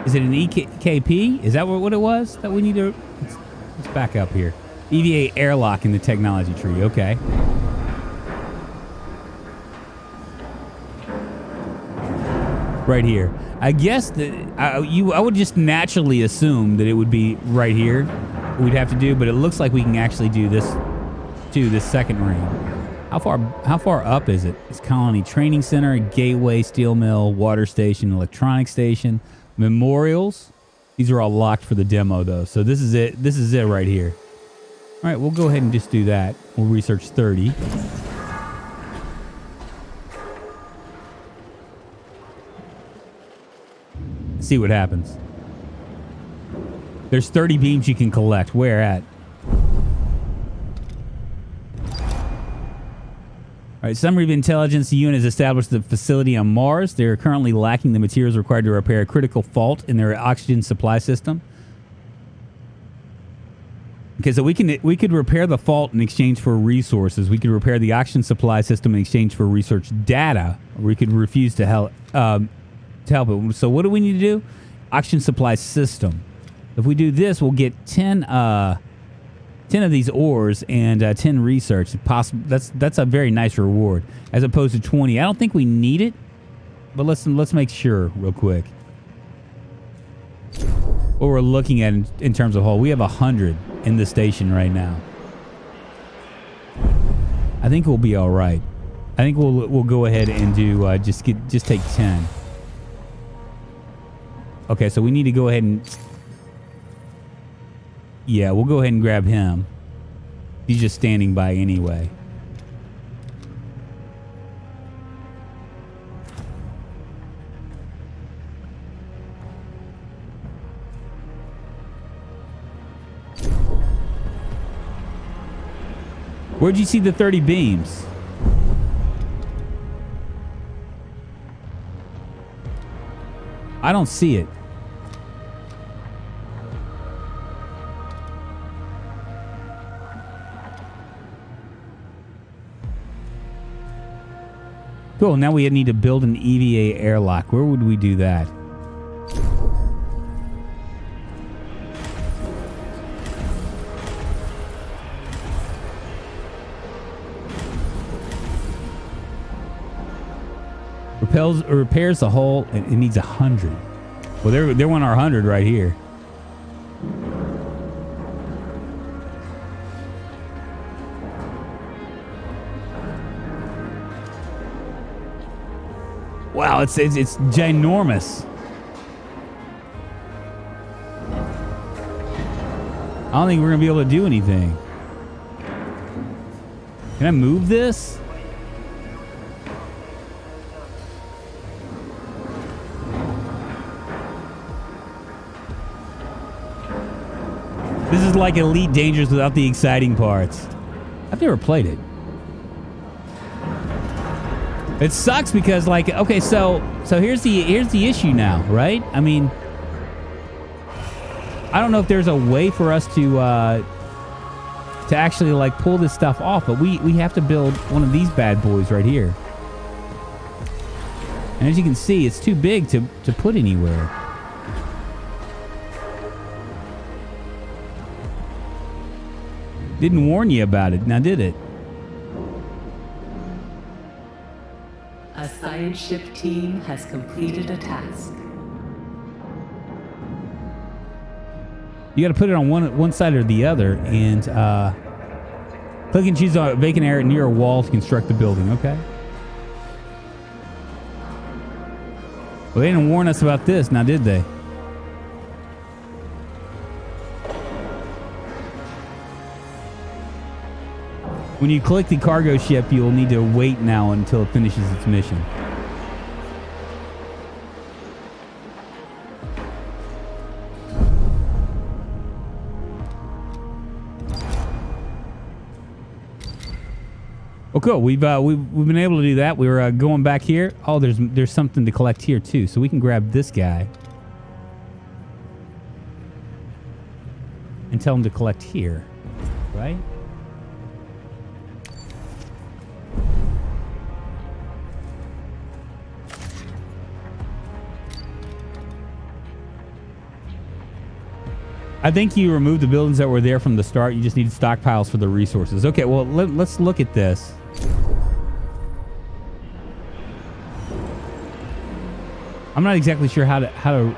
Is it an EKP? Is that what it was that we need to? Let's back up here. EVA airlock in the technology tree. Okay. Right here. I guess that I would just naturally assume that it would be right here. We'd have to do, but it looks like we can actually do this to this second ring. How far up is it? It's Colony Training Center, Gateway, Steel Mill, Water Station, Electronic Station, Memorials. These are all locked for the demo though. So this is it. This is it right here. All right, we'll go ahead and just do that. We'll research 30. See what happens. There's 30 beams you can collect. Where at? All right, Summary of Intelligence. The UN has established the facility on Mars. They are currently lacking the materials required to repair a critical fault in their oxygen supply system. Okay, so we could repair the fault in exchange for resources. We could repair the oxygen supply system in exchange for research data. Or we could refuse to help it. So what do we need to do? Oxygen supply system. If we do this, we'll get 10 of these ores and 10 research. That's a very nice reward, as opposed to 20. I don't think we need it, but let's make sure real quick. What we're looking at in terms of hull, we have 100 in the station right now. I think we'll be all right. I think we'll go ahead and do just take 10. Okay, so we need to go ahead and. Yeah, we'll go ahead and grab him. He's just standing by anyway. Where'd you see the 30 beams? I don't see it. Cool, now we need to build an EVA airlock. Where would we do that? Repairs the hull. It needs 100. Well, they want our 100 right here. Wow, it's ginormous. I don't think we're gonna be able to do anything. Can I move this? This is like Elite Dangerous without the exciting parts. I've never played it. It sucks because, like, okay, so here's the issue now, right? I mean, I don't know if there's a way for us to actually like pull this stuff off, but we have to build one of these bad boys right here. And as you can see, it's too big to put anywhere. Didn't warn you about it, now did it? A science ship team has completed a task. You got to put it on one side or the other, and click and choose a vacant area near a wall to construct the building. Okay. Well, they didn't warn us about this, now did they? When you click the cargo ship, you'll need to wait now until it finishes its mission. Oh, cool. We've been able to do that. We were going back here. Oh, there's something to collect here too, so we can grab this guy and tell him to collect here, right? I think you removed the buildings that were there from the start. You just need stockpiles for the resources. Okay, well, let's look at this. I'm not exactly sure how to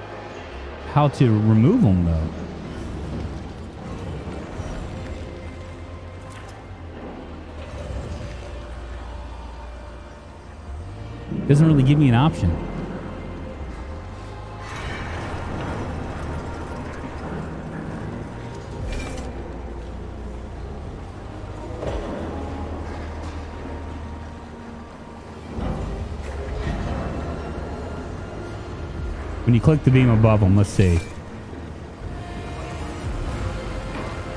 remove them though. Doesn't really give me an option. When you click the beam above them, let's see.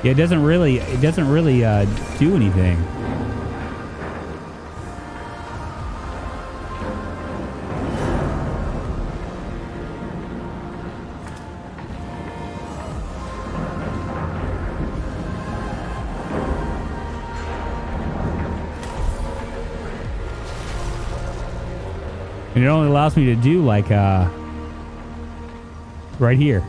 Yeah, it doesn't really do anything. And it only allows me to do like right here.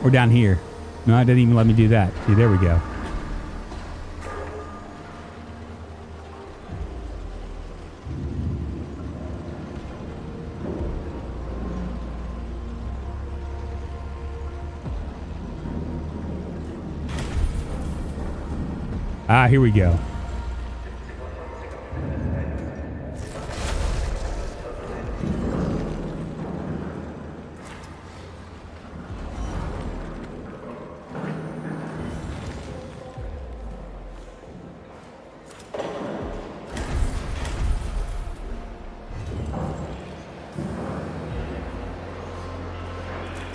Or down here. No, it didn't even let me do that. See, there we go. Ah, here we go.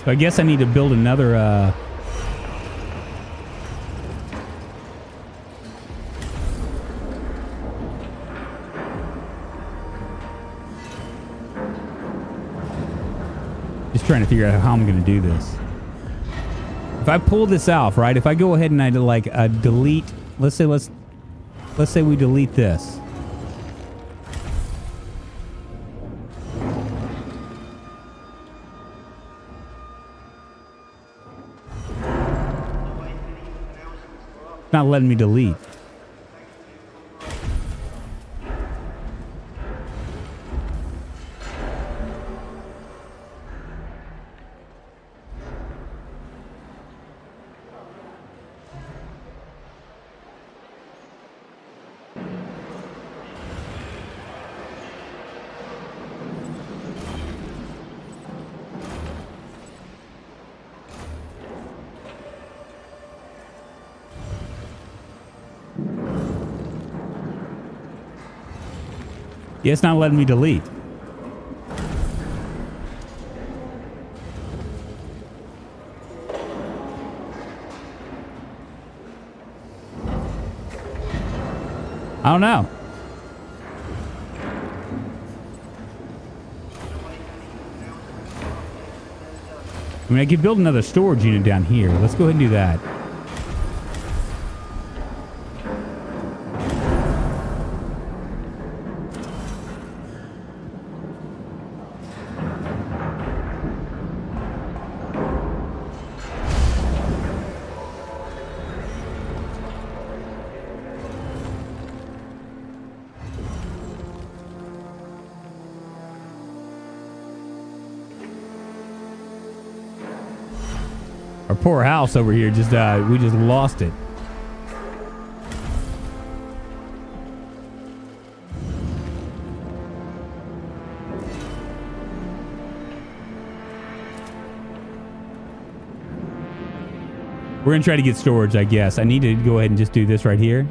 So I guess I need to build another just trying to figure out how I'm going to do this. If I pull this off, right? If I go ahead and I like delete, let's say we delete this. Not letting me delete. Yeah, it's not letting me delete. I don't know. I mean, I could build another storage unit down here. Let's go ahead and do that. Our poor house over here just we just lost it. We're gonna try to get storage, I guess. I need to go ahead and just do this right here.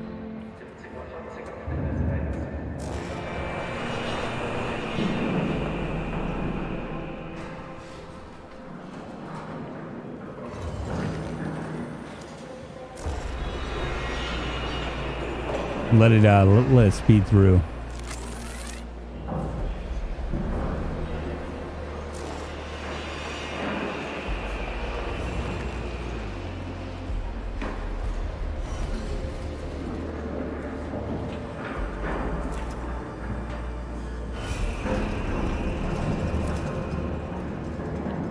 Let it speed through.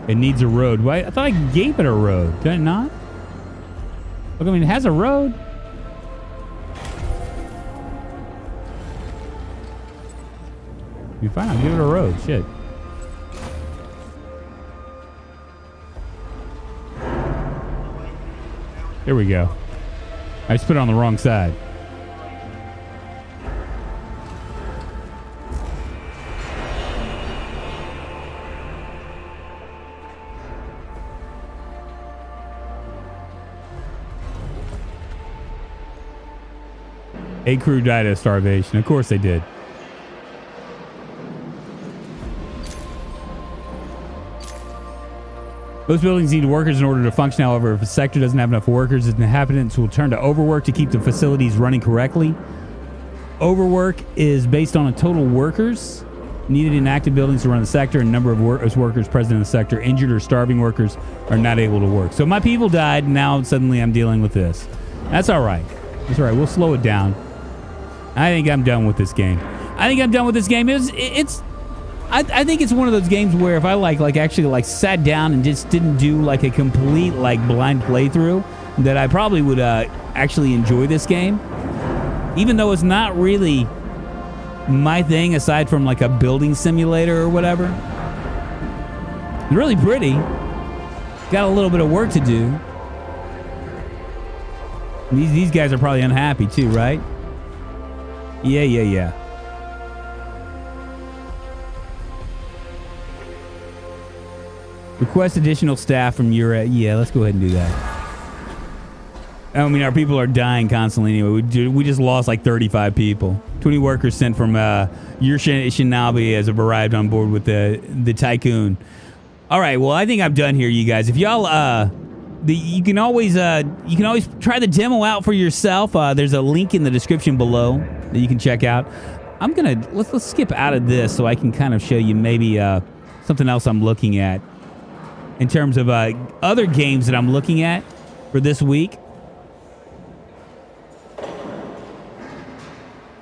It needs a road. Why? I thought I gave it a road. Did I not? Look, I mean, it has a road. Be fine. I'll give it a road. Shit. There we go. I just put it on the wrong side. A crew died of starvation. Of course they did. Most buildings need workers in order to function. However, if a sector doesn't have enough workers, its inhabitants will turn to overwork to keep the facilities running correctly. Overwork is based on a total workers needed in active buildings to run the sector and number of workers present in the sector. Injured or starving workers are not able to work. So my people died, and now suddenly I'm dealing with this. That's all right. That's all right. We'll slow it down. I think I'm done with this game. I think it's one of those games where if I actually sat down and just didn't do like a complete blind playthrough, that I probably would actually enjoy this game. Even though it's not really my thing aside from like a building simulator or whatever. It's really pretty. Got a little bit of work to do. These guys are probably unhappy too, right? Yeah. Request additional staff from your... Yeah, let's go ahead and do that. I mean, our people are dying constantly anyway. We just lost like 35 people. 20 workers sent from your Shinabi has arrived on board with the Tiqqun. All right, well, I think I'm done here, you guys. If y'all... you can always try the demo out for yourself. There's a link in the description below that you can check out. I'm gonna let's skip out of this so I can kind of show you maybe something else I'm looking at in terms of other games that I'm looking at for this week.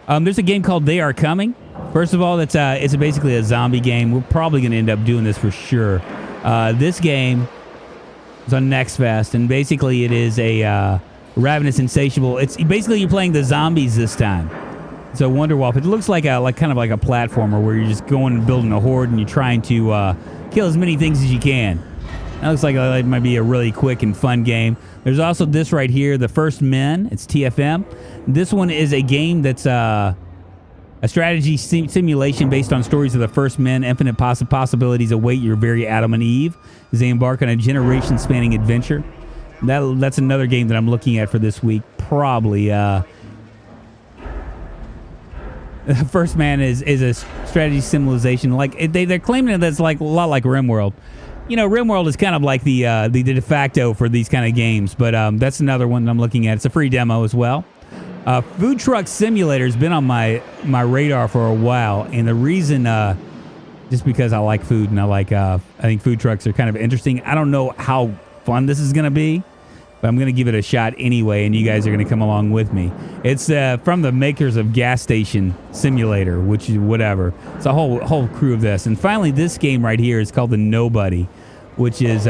There's a game called They Are Coming. First of all, it's basically a zombie game. We're probably gonna end up doing this for sure. This game is on Next Fest, and basically it is a ravenous, insatiable. It's basically you're playing the zombies this time. It's a Wonderwall. It looks like kind of like a platformer where you're just going and building a horde and you're trying to kill as many things as you can. That looks like it might be a really quick and fun game. There's also this right here, The First Men. It's TFM. This one is a game that's a strategy simulation based on stories of the first men. Infinite possibilities await your very Adam and Eve as they embark on a generation-spanning adventure. That's another game that I'm looking at for this week. Probably. First Man is a strategy simulation. Like they're claiming that's like a lot like RimWorld. You know, RimWorld is kind of like the de facto for these kind of games. But that's another one that I'm looking at. It's a free demo as well. Food Truck Simulator has been on my radar for a while, and the reason, just because I like food and I think food trucks are kind of interesting. I don't know how fun this is going to be, but I'm going to give it a shot anyway, and you guys are going to come along with me. It's from the makers of Gas Station Simulator, which is whatever. It's a whole crew of this. And finally, this game right here is called The Nobody, which is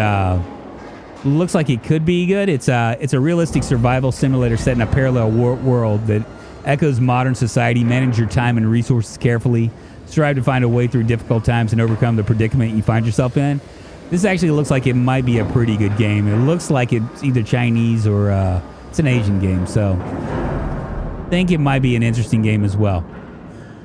looks like it could be good. It's a realistic survival simulator set in a parallel world that echoes modern society. Manage your time and resources carefully. Strive to find a way through difficult times and overcome the predicament you find yourself in. This actually looks like it might be a pretty good game. It looks like it's either Chinese or it's an Asian game, so I think it might be an interesting game as well.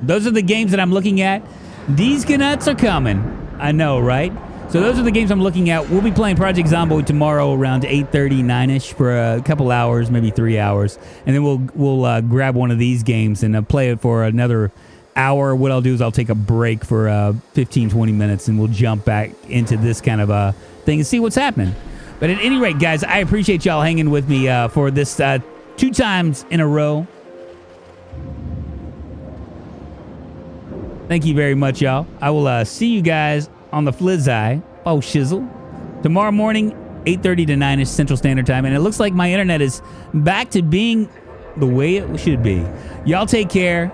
Those are the games that I'm looking at. These nuts are coming. I know, right? So those are the games I'm looking at. We'll be playing Project Zomboid tomorrow around 8:30, 9-ish for a couple hours, maybe 3 hours. And then we'll grab one of these games and play it for another hour. What I'll do is I'll take a break for 15, 20 minutes, and we'll jump back into this kind of thing and see what's happening. But at any rate, guys, I appreciate y'all hanging with me for this 2 times in a row. Thank you very much, y'all. I will see you guys on the Flizzai. Oh, shizzle. Tomorrow morning, 8:30 to 9-ish Central Standard Time. And it looks like my internet is back to being the way it should be. Y'all take care.